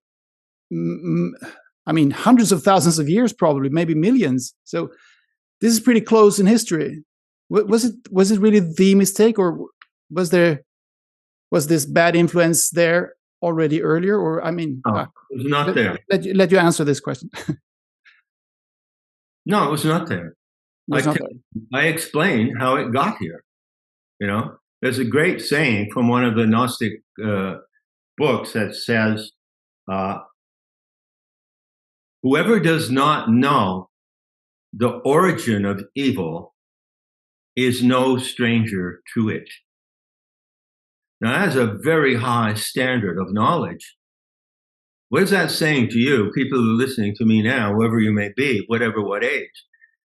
hundreds of thousands of years, probably, maybe millions. So this is pretty close in history. Was it really the mistake, or was this bad influence there already earlier? Or it was not there. Let you answer this question. No, it was not there. I explained how it got here. There's a great saying from one of the Gnostic books that says, whoever does not know the origin of evil is no stranger to it. Now, that's a very high standard of knowledge. What is that saying to you, people who are listening to me now, whoever you may be, whatever, what age?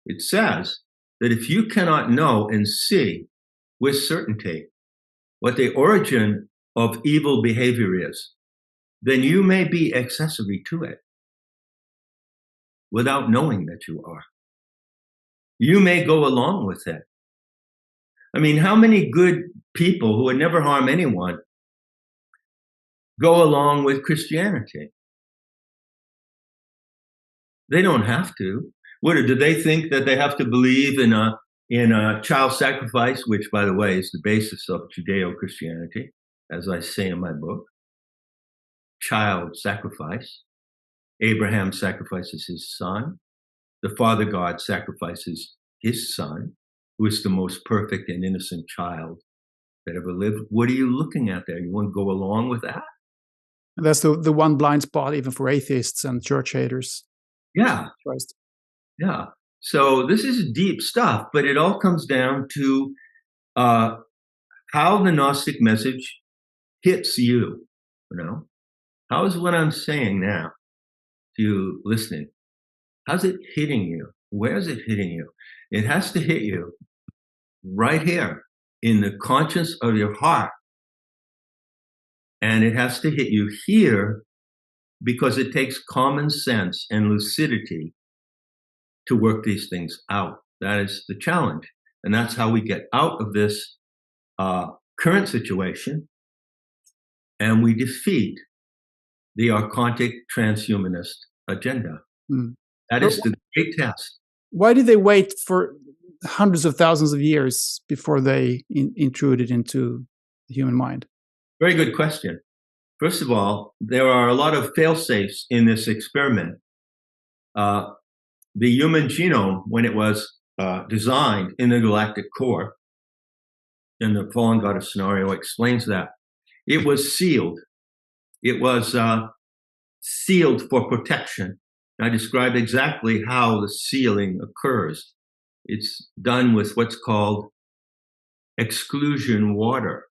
It says that if you cannot know and see with certainty what the origin of evil behavior is, then you may be accessory to it without knowing that you are. You may go along with it. I mean, how many good people who would never harm anyone go along with Christianity? They don't have to. Do they think that they have to believe in a child sacrifice, which, by the way, is the basis of Judeo-Christianity, as I say in my book? Child sacrifice. Abraham sacrifices his son. The Father God sacrifices his son, who is the most perfect and innocent child that ever lived. What are you looking at there? You want to go along with that? And that's the one blind spot even for atheists and church haters. Yeah. Christ. Yeah. So this is deep stuff, but it all comes down to how the Gnostic message hits you. You know, how is what I'm saying now to you listening? How's it hitting you? Where is it hitting you? It has to hit you right here in the conscience of your heart. And it has to hit you here because it takes common sense and lucidity to work these things out. That is the challenge. And that's how we get out of this current situation and we defeat the archontic transhumanist agenda. Mm. That is the great test. Why did they wait for hundreds of thousands of years before they intruded into the human mind? Very good question. First of all, there are a lot of fail-safes in this experiment. The human genome, when it was designed in the galactic core, and the fallen goddess scenario explains that, it was sealed. It was sealed for protection. I described exactly how the sealing occurs. It's done with what's called exclusion water,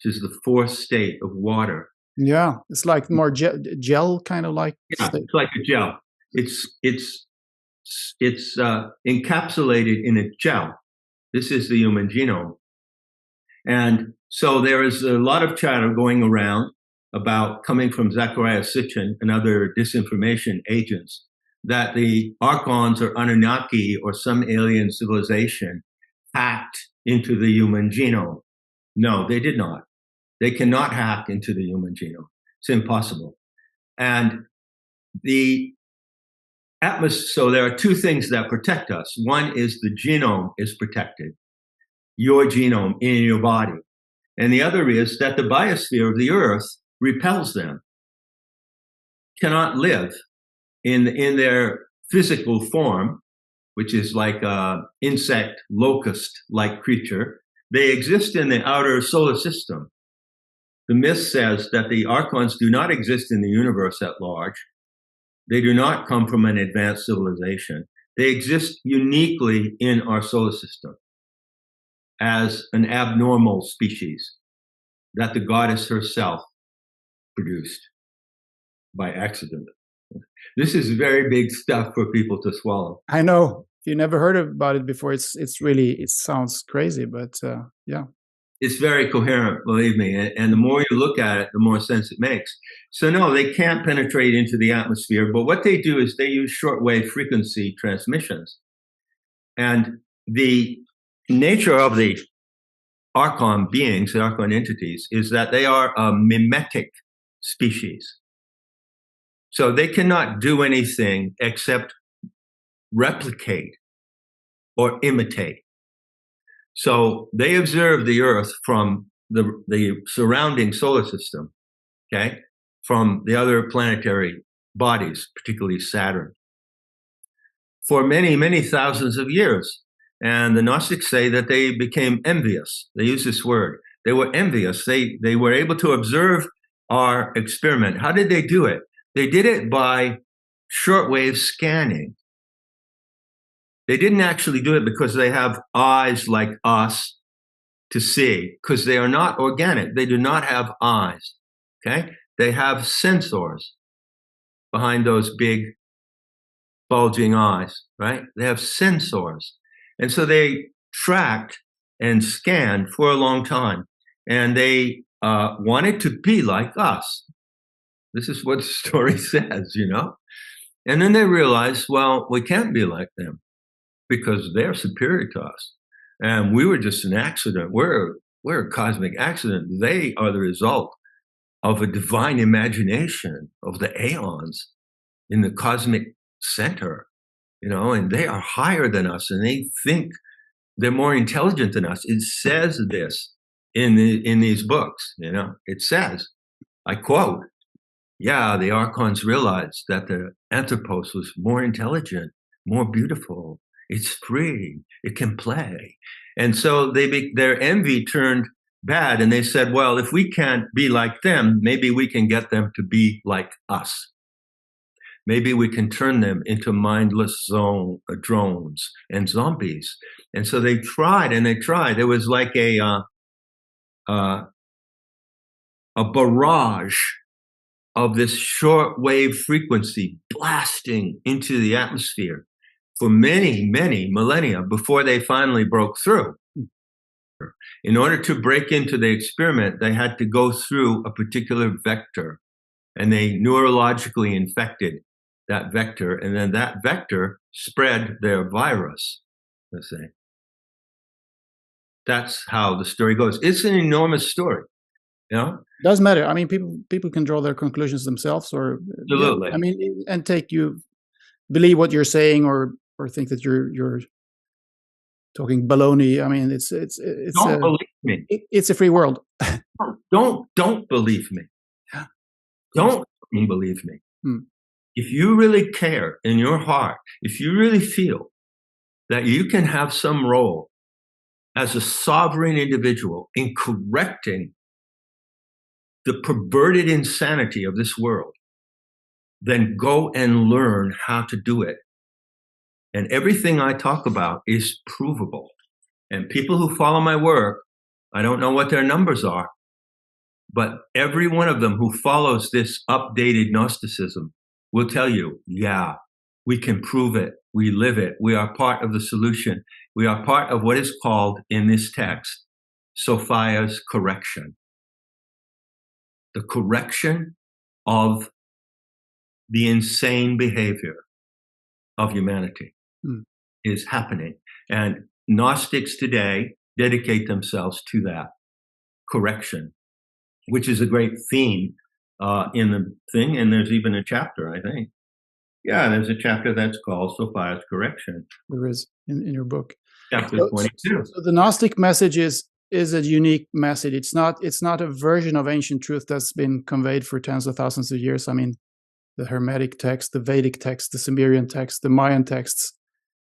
which is the fourth state of water. Yeah, it's like more gel kind of like. Yeah, state. It's like a gel. It's encapsulated in a gel. This is the human genome. And so there is a lot of chatter going around about, coming from Zecharia Sitchin and other disinformation agents, that the Archons or Anunnaki or some alien civilization hacked into the human genome. No, they did not. They cannot hack into the human genome. It's impossible. And so there are two things that protect us. One is the genome is protected, your genome in your body. And the other is that the biosphere of the earth repels them, cannot live in their physical form, which is like an insect, locust-like creature. They exist in the outer solar system. The myth says that the Archons do not exist in the universe at large. They do not come from an advanced civilization. They exist uniquely in our solar system as an abnormal species that the goddess herself produced by accident. This is very big stuff for people to swallow. I know. If you never heard about it before, it sounds crazy, but yeah. It's very coherent, believe me. And the more you look at it, the more sense it makes. So no, they can't penetrate into the atmosphere. But what they do is they use shortwave frequency transmissions. And the nature of the Archon beings, the Archon entities, is that they are a mimetic species. So they cannot do anything except replicate or imitate. So they observe the Earth from the surrounding solar system, okay, from the other planetary bodies, particularly Saturn, for many, many thousands of years. And the Gnostics say that they became envious. They use this word. They were envious. They were able to observe our experiment. How did they do it? They did it by shortwave scanning. They didn't actually do it because they have eyes like us to see, because they are not organic. They do not have eyes. Okay? They have sensors behind those big bulging eyes, right? They have sensors. And so they tracked and scanned for a long time. And they wanted to be like us. This is what the story says, you know? And then they realized, well, we can't be like them because they're superior to us. And we were just an accident. We're a cosmic accident. They are the result of a divine imagination of the aeons in the cosmic center, you know, and they are higher than us and they think they're more intelligent than us. It says this in these books, you know, it says, I quote, yeah, the archons realized that the anthropos was more intelligent, more beautiful. It's free. It can play. And so their envy turned bad. And they said, well, if we can't be like them, maybe we can get them to be like us. Maybe we can turn them into mindless drones and zombies. And so they tried and they tried. It was like a barrage of this short wave frequency blasting into the atmosphere for many, many millennia before they finally broke through. In order to break into the experiment, they had to go through a particular vector, and they neurologically infected that vector, and then that vector spread their virus, let's say. That's how the story goes. It's an enormous story. You know? Doesn't matter. I mean, people can draw their conclusions themselves, or absolutely. Yeah, I mean, and believe what you're saying, or think that you're talking baloney. I mean, it's don't believe me. It's a free world. Don't believe me. Yeah. Don't believe me. If you really care in your heart, if you really feel that you can have some role as a sovereign individual in correcting the perverted insanity of this world, then go and learn how to do it. And everything I talk about is provable. And people who follow my work, I don't know what their numbers are, but every one of them who follows this updated Gnosticism will tell you, yeah, we can prove it. We live it. We are part of the solution. We are part of what is called in this text, Sophia's correction. The correction of the insane behavior of humanity is happening. And Gnostics today dedicate themselves to that correction, which is a great theme in the thing. And there's even a chapter, I think. Yeah, there's a chapter that's called Sophia's Correction. There is in your book. Chapter 22. So the Gnostic message is a unique message. It's not a version of ancient truth that's been conveyed for tens of thousands of years. I mean, the Hermetic text, the Vedic text, the Sumerian text, the Mayan texts.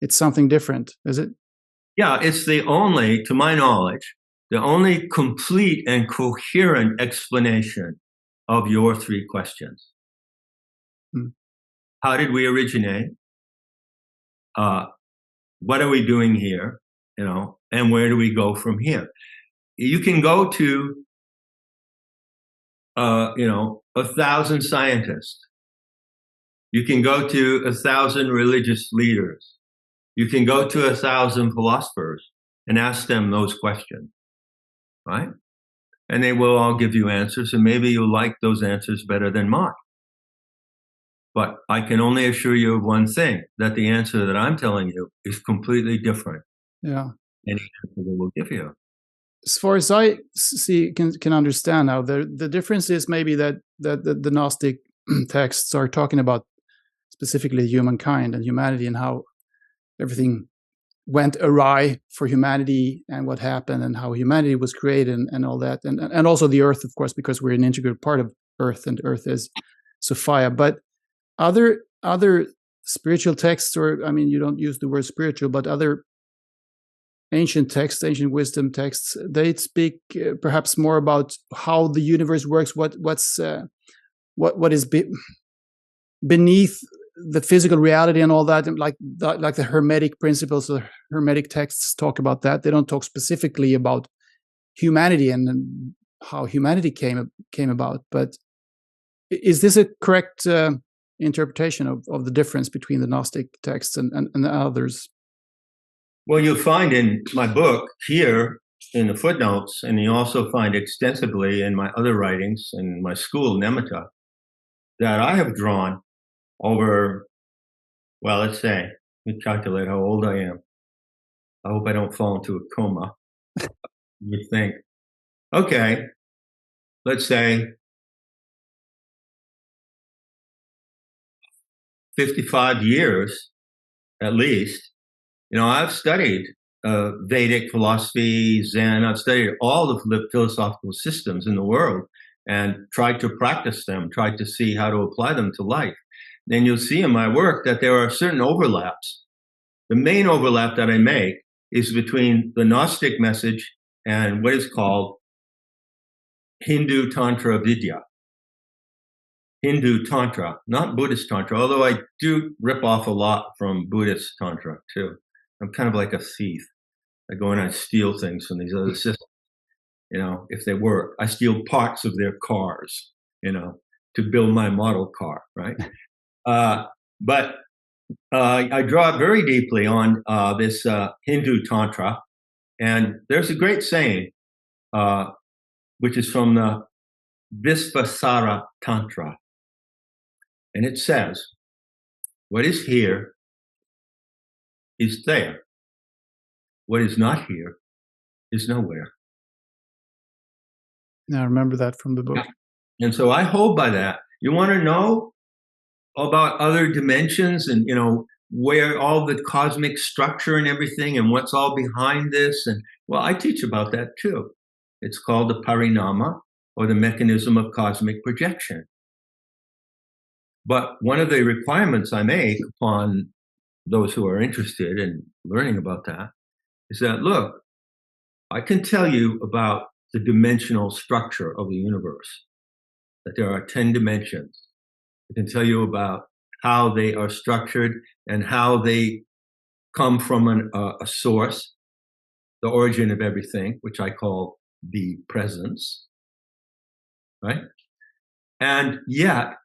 It's something different, is it? Yeah, it's the only, to my knowledge, the only complete and coherent explanation of your three questions. How did we originate? What are we doing here? You know, and where do we go from here? You can go to, 1,000 scientists. You can go to 1,000 religious leaders. You can go to 1,000 philosophers and ask them those questions, right? And they will all give you answers, and maybe you'll like those answers better than mine. But I can only assure you of one thing, that the answer that I'm telling you is completely different. Yeah. Any answer they will give you. As far as I can understand now, the difference is maybe that the Gnostic texts are talking about specifically humankind and humanity, and how everything went awry for humanity and what happened and how humanity was created and all that. And also the earth, of course, because we're an integral part of earth, and earth is Sophia. But other spiritual texts, or I mean, you don't use the word spiritual, but other ancient texts, ancient wisdom texts, they speak perhaps more about how the universe works, what is beneath the physical reality and all that, and like the Hermetic principles, the Hermetic texts talk about that. They don't talk specifically about humanity and how humanity came about. But is this a correct interpretation of the difference between the Gnostic texts and the others? Well, you'll find in my book here in the footnotes, and you also find extensively in my other writings in my school, Nemeta, that I have drawn over, well, let's say, let me calculate how old I am. I hope I don't fall into a coma. You think, okay, let's say 55 years at least. I've studied Vedic philosophy, Zen. I've studied all the philosophical systems in the world and tried to practice them, tried to see how to apply them to life. Then you'll see in my work that there are certain overlaps. The main overlap that I make is between the Gnostic message and what is called Hindu Tantra Vidya. Hindu Tantra, not Buddhist Tantra, although I do rip off a lot from Buddhist Tantra too. I'm kind of like a thief. I go in and I steal things from these other systems, if they work. I steal parts of their cars, to build my model car, right? But I draw very deeply on this Hindu Tantra. And there's a great saying, which is from the Visvasara Tantra. And it says, what is here is there. What is not here is nowhere. Now, I remember that from the book. Yeah. And so I hold by that. You want to know about other dimensions and, where all the cosmic structure and everything and what's all behind this? And well, I teach about that too. It's called the parinama, or the mechanism of cosmic projection. But one of the requirements I make upon those who are interested in learning about that is that, look, I can tell you about the dimensional structure of the universe, that there are 10 dimensions. I can tell you about how they are structured and how they come from a source, the origin of everything, which I call the presence, right? And yet,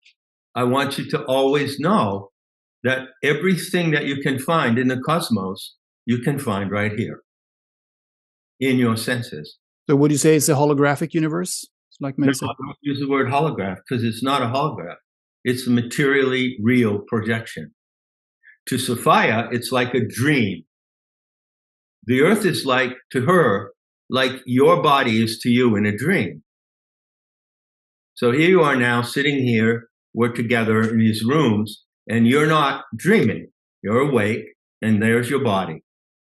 I want you to always know that everything that you can find in the cosmos, you can find right here in your senses. So would you say it's a holographic universe? Like no, I don't use the word holograph because it's not a holograph. It's a materially real projection. To Sophia, it's like a dream. The earth is like, to her, like your body is to you in a dream. So here you are now sitting here, we're together in these rooms, and you're not dreaming. You're awake, and there's your body.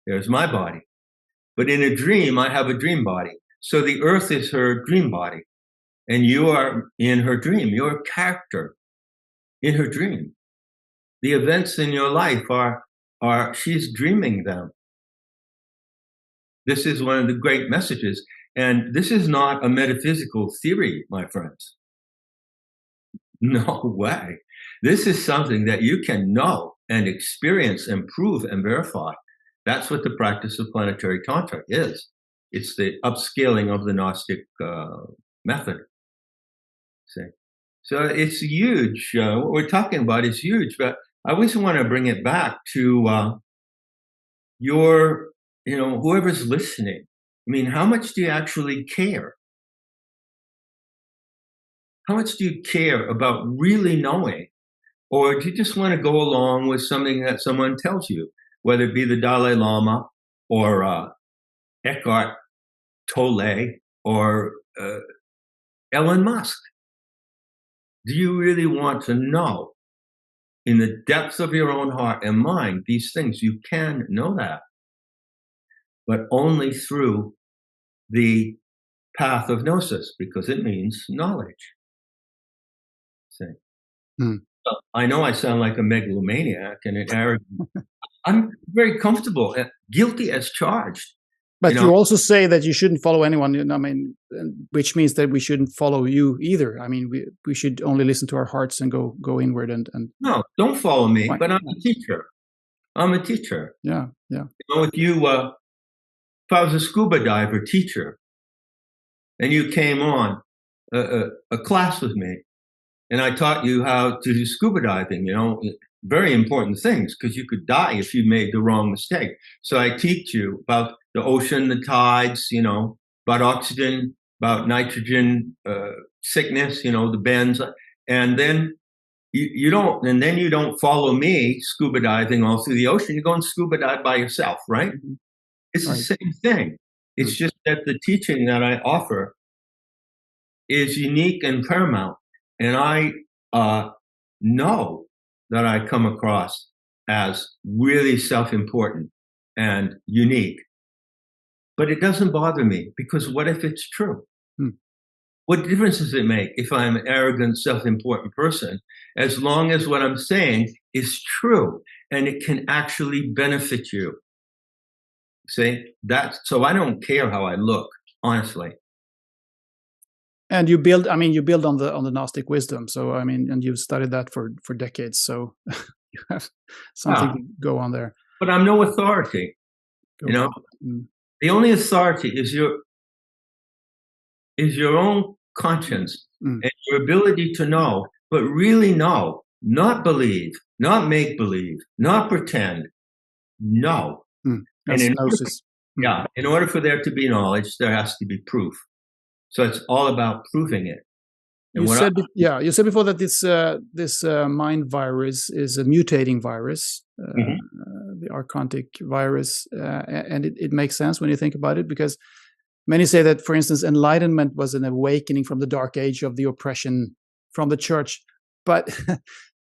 There's my body. But in a dream, I have a dream body. So the earth is her dream body. And you are in her dream. You're a character in her dream. The events in your life are she's dreaming them. This is one of the great messages. And this is not a metaphysical theory, my friends. No way. This is something that you can know and experience and prove and verify. That's what the practice of planetary tantra is. It's the upscaling of the Gnostic method. See? So it's huge. What we're talking about is huge, but I always want to bring it back to your, whoever's listening. I mean, how much do you actually care? How much do you care about really knowing? Or do you just want to go along with something that someone tells you, whether it be the Dalai Lama or Eckhart Tolle or Elon Musk? Do you really want to know in the depths of your own heart and mind these things? You can know that, but only through the path of gnosis, because it means knowledge. See? So I know I sound like a megalomaniac and an arrogant. I'm very comfortable, guilty as charged, But you also say that you shouldn't follow anyone. I mean, which means that we shouldn't follow you either. I mean, we should only listen to our hearts and go inward and. No, don't follow me. But I'm a teacher. I'm a teacher. Yeah, yeah. If I was a scuba diver teacher, and you came on a class with me, and I taught you how to do scuba diving, very important things, because you could die if you made the wrong mistake. So I teach you about the ocean, the tides, about oxygen, about nitrogen sickness, the bends, and then you don't follow me scuba diving all through the ocean. You go and scuba dive by yourself, right? Mm-hmm. It's the same thing. It's just that the teaching that I offer is unique and paramount, and I know that I come across as really self-important and unique. But it doesn't bother me, because what if it's true? What difference does it make if I'm an arrogant, self-important person, as long as what I'm saying is true and it can actually benefit you? See, so I don't care how I look, honestly. And you build on the Gnostic wisdom. So, I mean, and you've studied that for decades. So you have something to go on there. But I'm no authority. The only authority is your own conscience and your ability to know, but really know, not believe, not make believe, not pretend. Know. That's gnosis. In order for there to be knowledge, there has to be proof. So it's all about proving it. And you said before that this mind virus is a mutating virus, the archontic virus, and it makes sense when you think about it, because many say that, for instance, enlightenment was an awakening from the dark age of the oppression from the church, but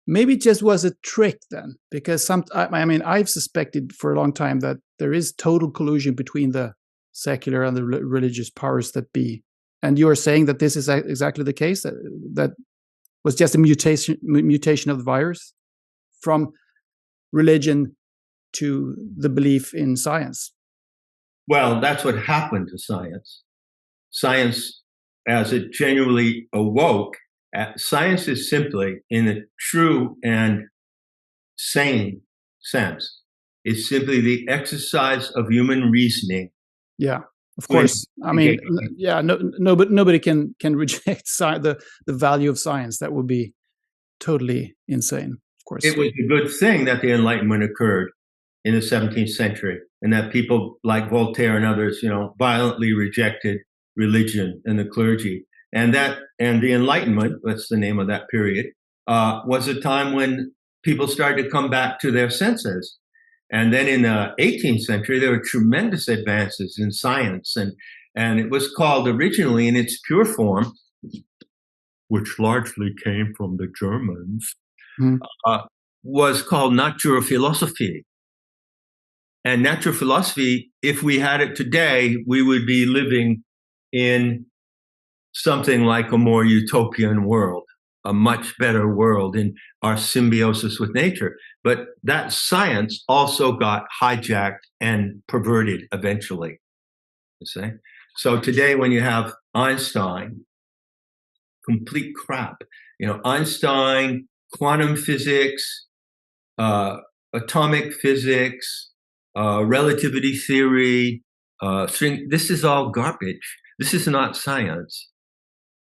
maybe it just was a trick then, because I've suspected for a long time that there is total collusion between the secular and the religious powers that be. And you are saying that this is exactly the case, that was just a mutation of the virus from religion to the belief in science. Well, that's what happened to science. Science, as it genuinely awoke, science is simply, in a true and sane sense, is simply the exercise of human reasoning. Yeah. Of course, I mean, nobody can reject the value of science. That would be totally insane. Of course, it was a good thing that the Enlightenment occurred in the 17th century, and that people like Voltaire and others, violently rejected religion and the clergy, and the Enlightenment, that's the name of that period, was a time when people started to come back to their senses. And then in the 18th century, there were tremendous advances in science. And it was called originally, in its pure form, which largely came from the Germans, was called natural philosophy. And natural philosophy, if we had it today, we would be living in something like a more utopian world, a much better world in our symbiosis with nature. But that science also got hijacked and perverted eventually, you see? So today, when you have Einstein, complete crap, Einstein, quantum physics, atomic physics, relativity theory, this is all garbage. This is not science.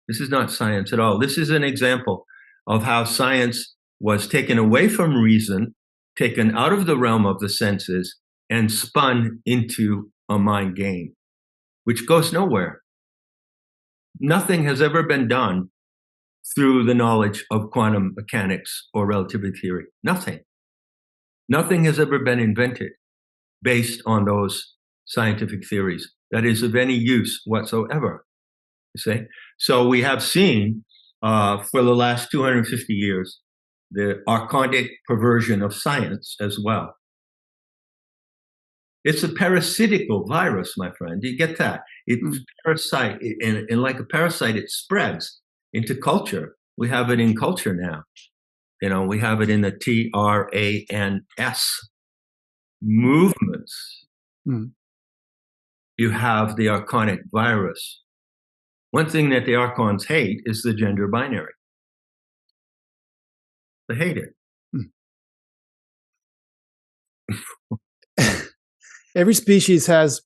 This is not science at all. This is an example of how science was taken away from reason, taken out of the realm of the senses, and spun into a mind game, which goes nowhere. Nothing has ever been done through the knowledge of quantum mechanics or relativity theory. Nothing. Nothing has ever been invented based on those scientific theories that is of any use whatsoever. You see? So we have seen for the last 250 years the archontic perversion of science as well. It's a parasitical virus, my friend. Do you get that? It's parasite, and like a parasite, it spreads into culture. We have it in culture now. We have it in the TRANS movements. you have the archonic virus. One thing that the archons hate is the gender binary. They hate it. Every species has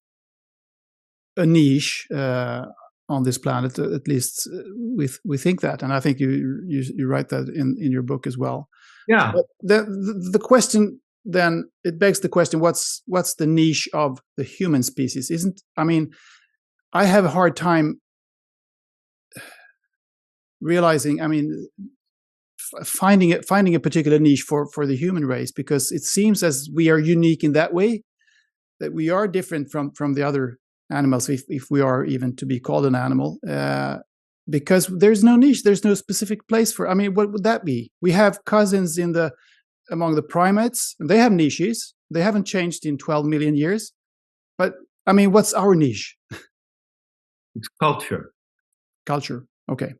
a niche on this planet. At least we think that, and I think you write that in your book as well. Yeah. But the question then, it begs the question: what's the niche of the human species? I have a hard time realizing. Finding a particular niche for the human race, because it seems as we are unique in that way, that we are different from the other animals, if we are even to be called an animal, because there's no niche, there's no specific place for. What would that be? We have cousins among the primates, and they have niches. They haven't changed in 12 million years. But what's our niche? It's culture. Culture. Okay.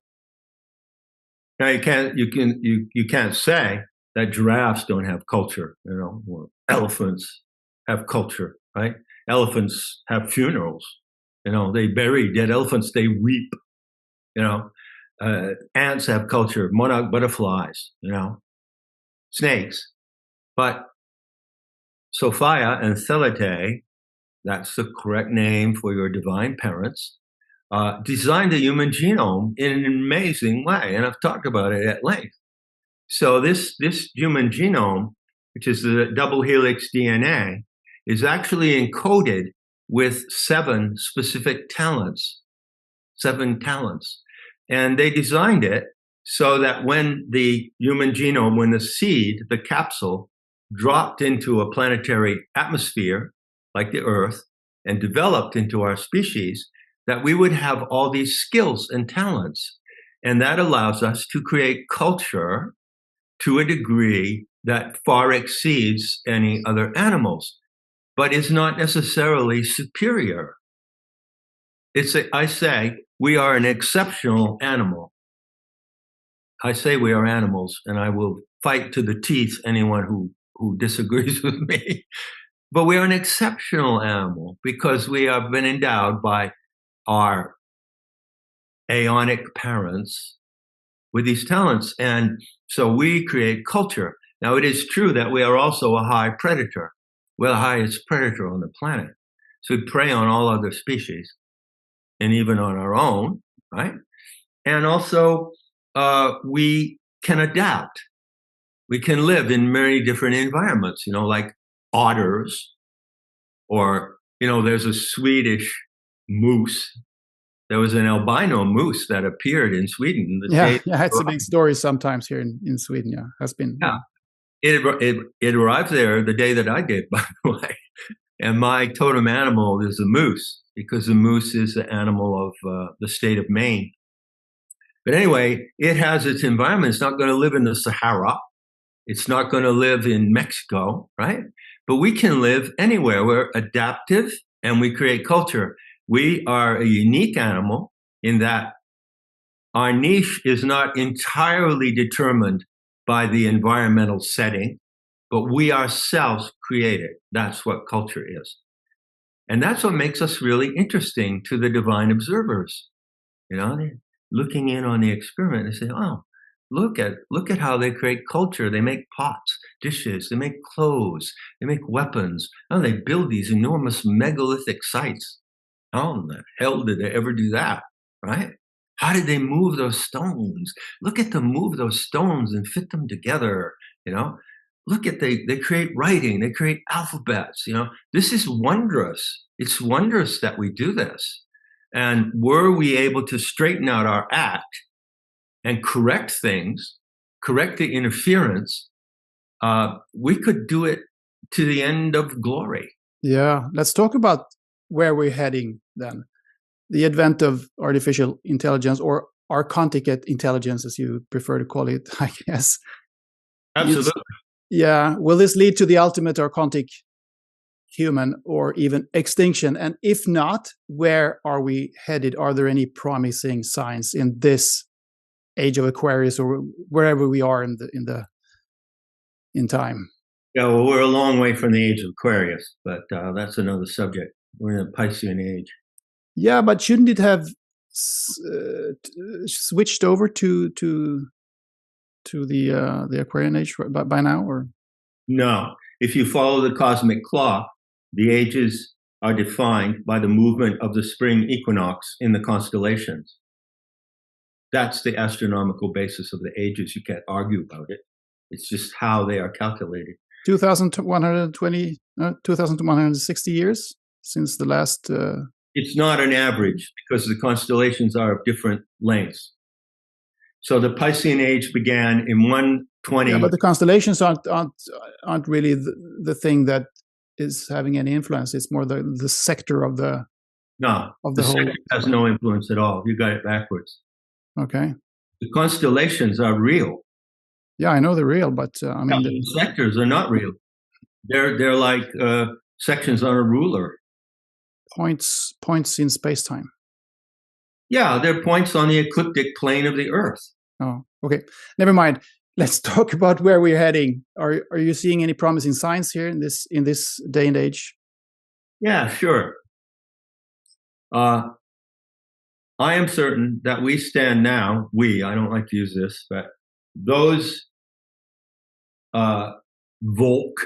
Now you can't say that giraffes don't have culture, or elephants have culture, right? Elephants have funerals, they bury dead elephants, they weep, ants have culture, monarch butterflies, snakes. But Sophia and Thelete, that's the correct name for your divine parents, designed the human genome in an amazing way, and I've talked about it at length. So this human genome, which is the double helix DNA, is actually encoded with 7 specific talents, 7 talents. And they designed it so that when the human genome, when the seed, the capsule, dropped into a planetary atmosphere like the Earth and developed into our species, that we would have all these skills and talents. And that allows us to create culture to a degree that far exceeds any other animals, but is not necessarily superior. I say we are an exceptional animal. I say we are animals, and I will fight to the teeth anyone who disagrees with me. But we are an exceptional animal because we have been endowed by our aeonic parents with these talents. And so we create culture. Now, it is true that we are also a high predator. We're the highest predator on the planet. So we prey on all other species and even on our own, right? And also, we can adapt. We can live in many different environments, like otters, or, there's a Swedish moose. There was an albino moose that appeared in Sweden. It's a big story sometimes here in Sweden. Yeah, has been. Yeah, it arrived there the day that I did, by the way. And my totem animal is a moose, because the moose is the animal of the state of Maine. But anyway, it has its environment. It's not going to live in the Sahara. It's not going to live in Mexico, right? But we can live anywhere. We're adaptive and we create culture. We are a unique animal in that our niche is not entirely determined by the environmental setting, but we ourselves create it. That's what culture is. And that's what makes us really interesting to the divine observers. They're looking in on the experiment and say, oh, look at how they create culture. They make pots, dishes, they make clothes, they make weapons. Oh, they build these enormous megalithic sites. How in the hell did they ever do that, right? How did they move those stones? Look at them move those stones and fit them together, Look at they create writing, they create alphabets, This is wondrous. It's wondrous that we do this. And were we able to straighten out our act and correct things, correct the interference, we could do it to the end of glory. Yeah, let's talk about where we're heading then. The advent of artificial intelligence, or archontic intelligence, as you prefer to call it, I guess. Absolutely. Will this lead to the ultimate archontic human, or even extinction? And if not, where are we headed? Are there any promising signs in this age of Aquarius, or wherever we are in time? Yeah, well, we're a long way from the age of Aquarius, but that's another subject. We're in the Piscean age. Yeah, but shouldn't it have switched over to the Aquarian age by now? Or no, if you follow the cosmic clock, the ages are defined by the movement of the spring equinox in the constellations. That's the astronomical basis of the ages. You can't argue about it. It's just how they are calculated. 2,160 years since the last. It's not an average because the constellations are of different lengths. So the Piscean age began in 120. Yeah, but the constellations aren't really the thing that is having any influence. It's more the sector of the. No, of the whole. Sector has no influence at all. You got it backwards. Okay. The constellations are real. Yeah, I know they're real, but I mean, the sectors are not real. They're like sections on a ruler. Points in space-time. Yeah, they're points on the ecliptic plane of the Earth. Oh, okay. Never mind. Let's talk about where we're heading. Are you seeing any promising signs here in this day and age? Yeah, sure. I am certain that we stand now. I don't like to use this, but those Volk.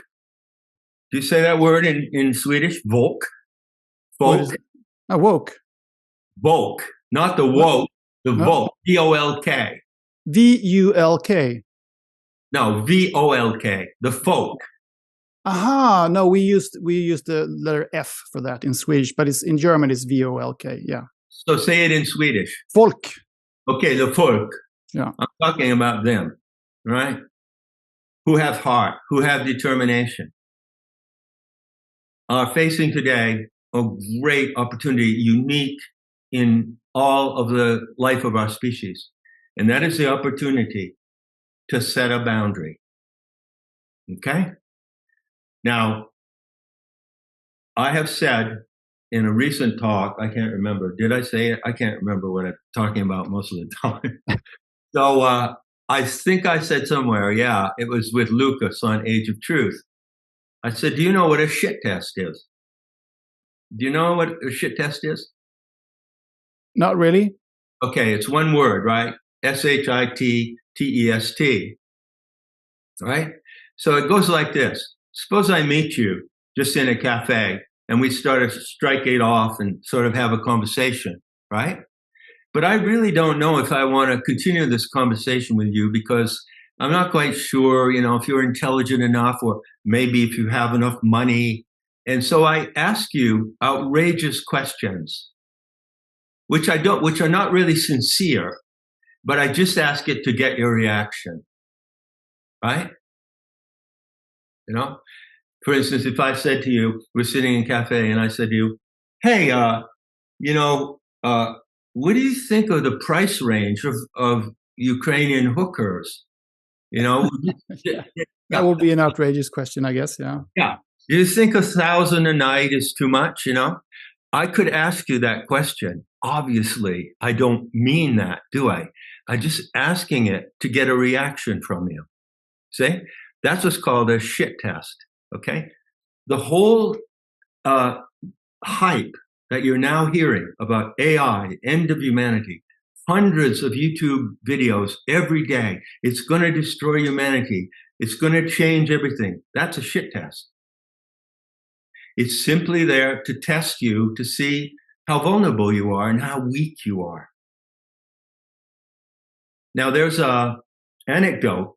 Do you say that word in Swedish? Volk. Volk. Woke. Volk, not the woke. The Volk. VOLK. VULK. No, VOLK. The folk. Aha! No, we used the letter F for that in Swedish, but in German it's VOLK. Yeah. So say it in Swedish. Folk. Okay, the folk. Yeah. I'm talking about them, right? Who have heart, who have determination, are facing today a great opportunity, unique in all of the life of our species. And that is the opportunity to set a boundary. Okay? Now, I have said in a recent talk, I can't remember, did I say it? I can't remember what I'm talking about most of the time. So I think I said somewhere, yeah, it was with Lucas on Age of Truth. I said, do you know what a shit test is? Do you know what a shit test is? Not really. Okay, it's one word, right? SHITTEST, right? So it goes like this. Suppose I meet you just in a cafe and we start to strike it off and sort of have a conversation, right? But I really don't know if I want to continue this conversation with you because I'm not quite sure, if you're intelligent enough or maybe if you have enough money. And so I ask you outrageous questions, which are not really sincere, but I just ask it to get your reaction, right? For instance, if I said to you, we're sitting in a cafe and I said to you, hey, what do you think of the price range of Ukrainian hookers? That would be an outrageous question, I guess. Yeah. Yeah. Do you think 1,000 a night is too much? I could ask you that question. Obviously, I don't mean that, do I? I'm just asking it to get a reaction from you. See? That's what's called a shit test. Okay? The whole hype that you're now hearing about AI, end of humanity, hundreds of YouTube videos every day. It's going to destroy humanity. It's going to change everything. That's a shit test. It's simply there to test you to see how vulnerable you are and how weak you are. Now, there's an anecdote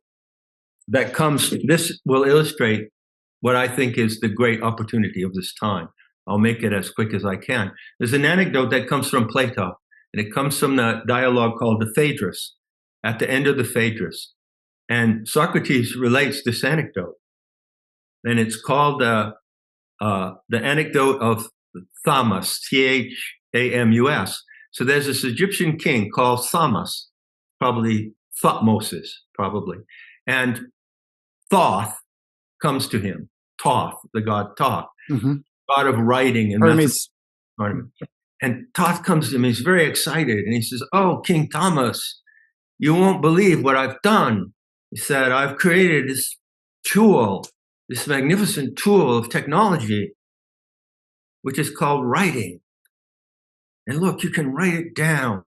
that comes, this will illustrate what I think is the great opportunity of this time. I'll make it as quick as I can. There's an anecdote that comes from Plato, and it comes from the dialogue called the Phaedrus, at the end of the Phaedrus. And Socrates relates this anecdote, and it's called the anecdote of Thamus, Thamus. So there's this Egyptian king called Thamus, probably Thutmoses, probably. And Thoth comes to him, Thoth, the god Thoth, god of writing and Hermes. And Thoth comes to him, he's very excited, and he says, oh, King Thomas, you won't believe what I've done. He said, I've created this tool, this magnificent tool of technology, which is called writing. And look, you can write it down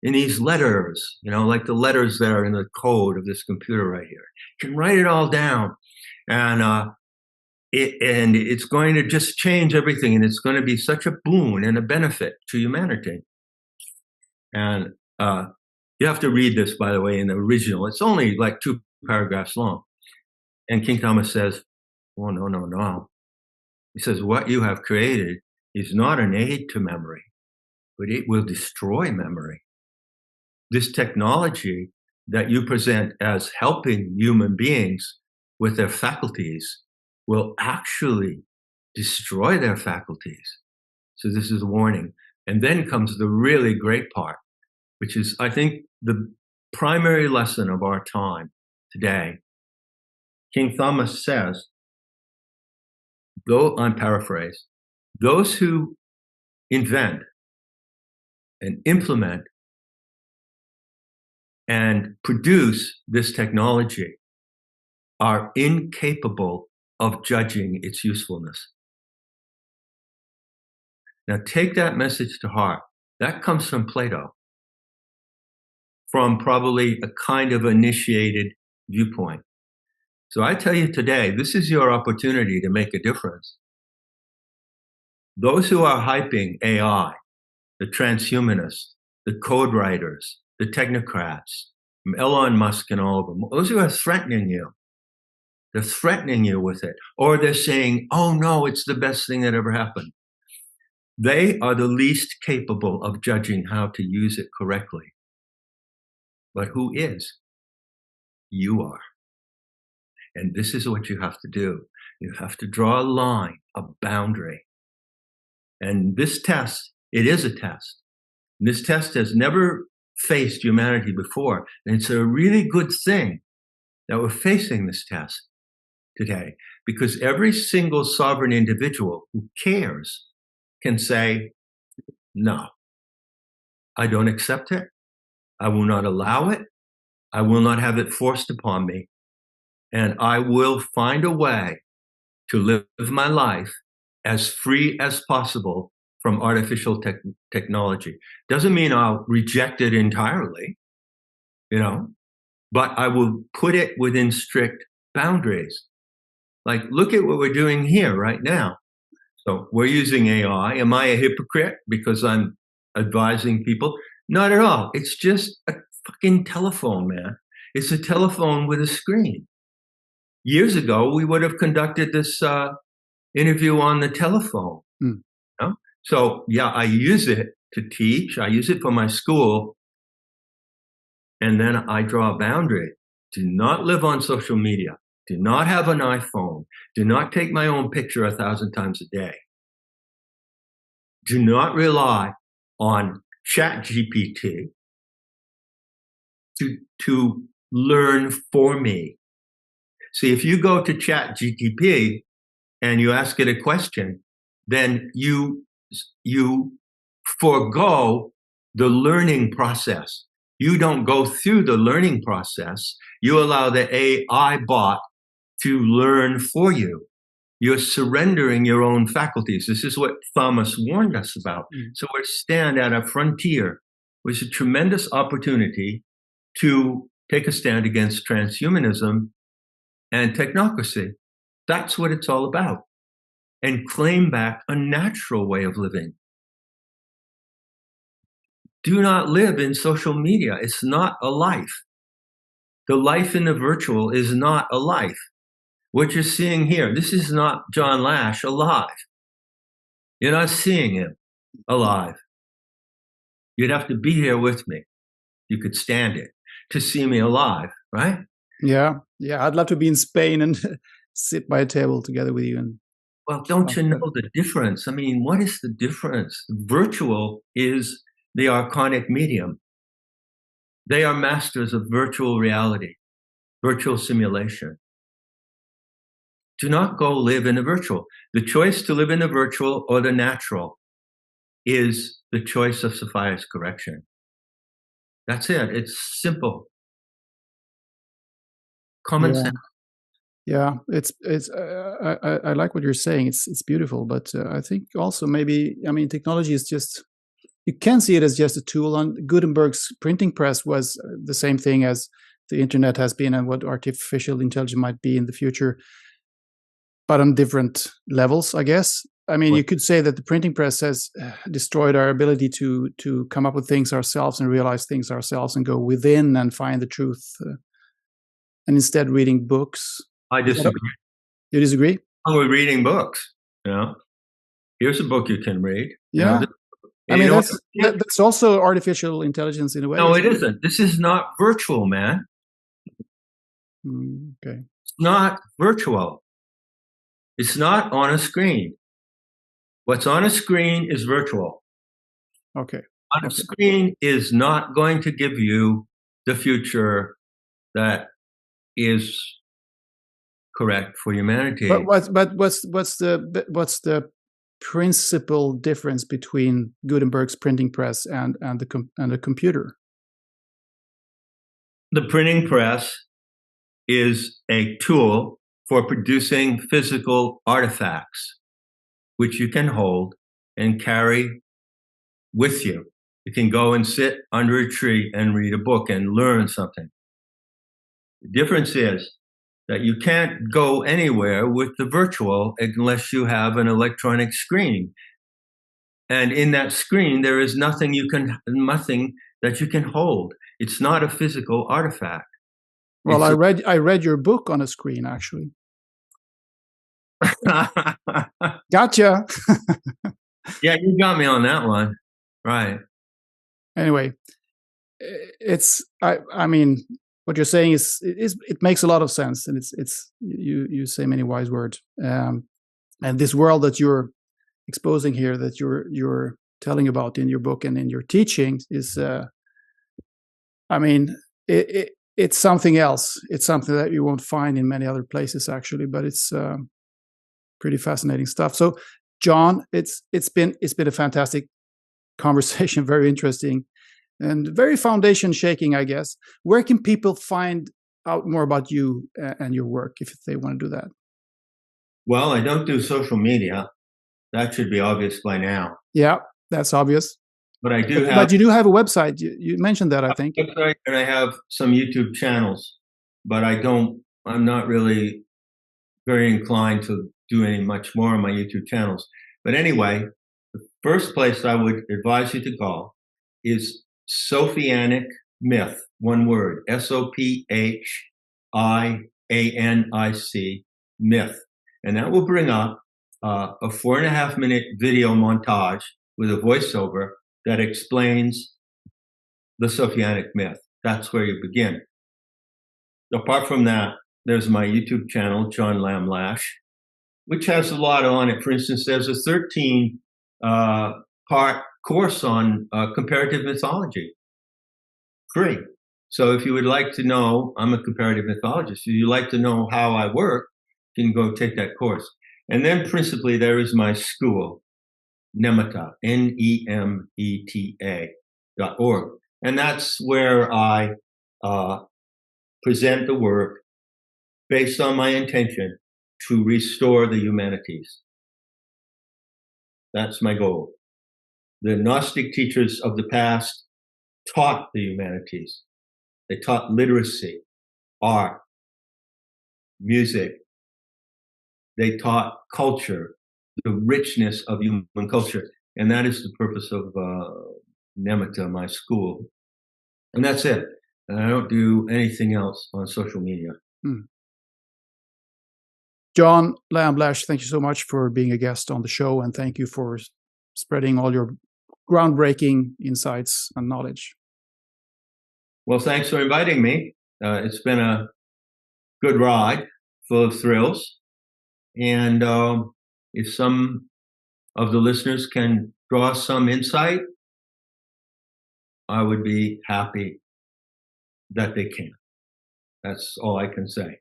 in these letters, like the letters that are in the code of this computer right here. You can write it all down, and it's going to just change everything, and it's going to be such a boon and a benefit to humanity. And you have to read this, by the way, in the original. It's only like 2 paragraphs long. And King Thomas says, oh, no. He says, what you have created is not an aid to memory, but it will destroy memory. This technology that you present as helping human beings with their faculties will actually destroy their faculties. So this is a warning. And then comes the really great part, which is, I think, the primary lesson of our time today. King Thomas says, though I'm paraphrased, those who invent and implement and produce this technology are incapable of judging its usefulness. Now take that message to heart. That comes from Plato, from probably a kind of initiated viewpoint. So I tell you today, this is your opportunity to make a difference. Those who are hyping AI, the transhumanists, the code writers, the technocrats, Elon Musk and all of them, those who are threatening you, they're threatening you with it. Or they're saying, oh no, it's the best thing that ever happened. They are the least capable of judging how to use it correctly. But who is? You are. And this is what you have to do. You have to draw a line, a boundary. And this test, it is a test. And this test has never faced humanity before. And it's a really good thing that we're facing this test today, because every single sovereign individual who cares can say, no, I don't accept it. I will not allow it. I will not have it forced upon me. And I will find a way to live my life as free as possible from artificial technology. Doesn't mean I'll reject it entirely, but I will put it within strict boundaries. Like, look at what we're doing here right now. So we're using AI. Am I a hypocrite because I'm advising people? Not at all. It's just a fucking telephone, man. It's a telephone with a screen. Years ago, we would have conducted this interview on the telephone. So yeah, I use it to teach. I use it for my school. And then I draw a boundary. Do not live on social media. Do not have an iPhone. Do not take my own picture 1,000 times a day. Do not rely on ChatGPT to learn for me. See, if you go to ChatGPT and you ask it a question, then you forego the learning process. You don't go through the learning process. You allow the AI bot to learn for you. You're surrendering your own faculties. This is what Thomas warned us about. So we stand at a frontier, which is a tremendous opportunity to take a stand against transhumanism and technocracy. That's what it's all about. And claim back a natural way of living. Do not live in social media. It's not a life. The life in the virtual is not a life. What you're seeing here, this is not John Lash alive. You're not seeing him alive. You'd have to be here with me. You could stand it to see me alive, right? Yeah. I'd love to be in Spain and sit by a table together with you. Well, don't you know the difference? I mean, what is the difference? Virtual is the archonic medium. They are masters of virtual reality, virtual simulation. Do not go live in the virtual. The choice to live in the virtual or the natural is the choice of Sophia's correction. That's it. It's simple. Common sense. Yeah, it's I like what you're saying. It's beautiful, but I think also maybe, I mean, technology is just, you can see it as just a tool. And Gutenberg's printing press was the same thing as the internet has been, and what artificial intelligence might be in the future, but on different levels, I guess. I mean, you could say that the printing press has destroyed our ability to come up with things ourselves and realize things ourselves and go within and find the truth, and instead reading books. I disagree. You disagree? We're reading books. Here's a book you can read. Yeah. I mean, that's also artificial intelligence in a way. No, it isn't. This is not virtual, man. Okay. It's not virtual. It's not on a screen. What's on a screen is virtual. Okay. On a screen is not going to give you the future that is correct for humanity. But what's the principal difference between Gutenberg's printing press and the computer? The printing press is a tool for producing physical artifacts, which you can hold and carry with you. You can go and sit under a tree and read a book and learn something. The difference is that you can't go anywhere with the virtual unless you have an electronic screen. And in that screen, there is nothing that you can hold. It's not a physical artifact. Well, I read your book on a screen, actually. Gotcha. Yeah, you got me on that one. Right. Anyway, I mean, what you're saying is it makes a lot of sense, and it's you say many wise words. And this world that you're exposing here, that you're telling about in your book and in your teachings, is, I mean, it's something else. It's something that you won't find in many other places, actually. But it's pretty fascinating stuff. So, John, it's been a fantastic conversation, very interesting, and very foundation shaking, I guess. Where can people find out more about you and your work if they want to do that? Well, I don't do social media. That should be obvious by now. Yeah, that's obvious. But I do have. But you do have a website. You mentioned that, I think. Website, and I have some YouTube channels, but I'm not really very inclined to do any much more on my YouTube channels. But anyway, the first place I would advise you to go is Sophianic Myth, one word, Sophianic Myth. And that will bring up a 4.5-minute video montage with a voiceover that explains the Sophianic myth. That's where you begin. Apart from that, there's my YouTube channel, John Lamb Lash, which has a lot on it. For instance, there's a 13-part course on comparative mythology, free. So if you would like to know, I'm a comparative mythologist. If you'd like to know how I work, you can go take that course. And then principally there is my school, Nemeta, Nemeta.org. And that's where I present the work based on my intention to restore the humanities. That's my goal. The Gnostic teachers of the past taught the humanities. They taught literacy, art, music. They taught culture, the richness of human culture. And that is the purpose of Nemeta, my school. And that's it. And I don't do anything else on social media. John Lamb Lash, thank you so much for being a guest on the show, and thank you for spreading all your groundbreaking insights and knowledge. Well, thanks for inviting me. It's been a good ride, full of thrills. And if some of the listeners can draw some insight, I would be happy that they can. That's all I can say.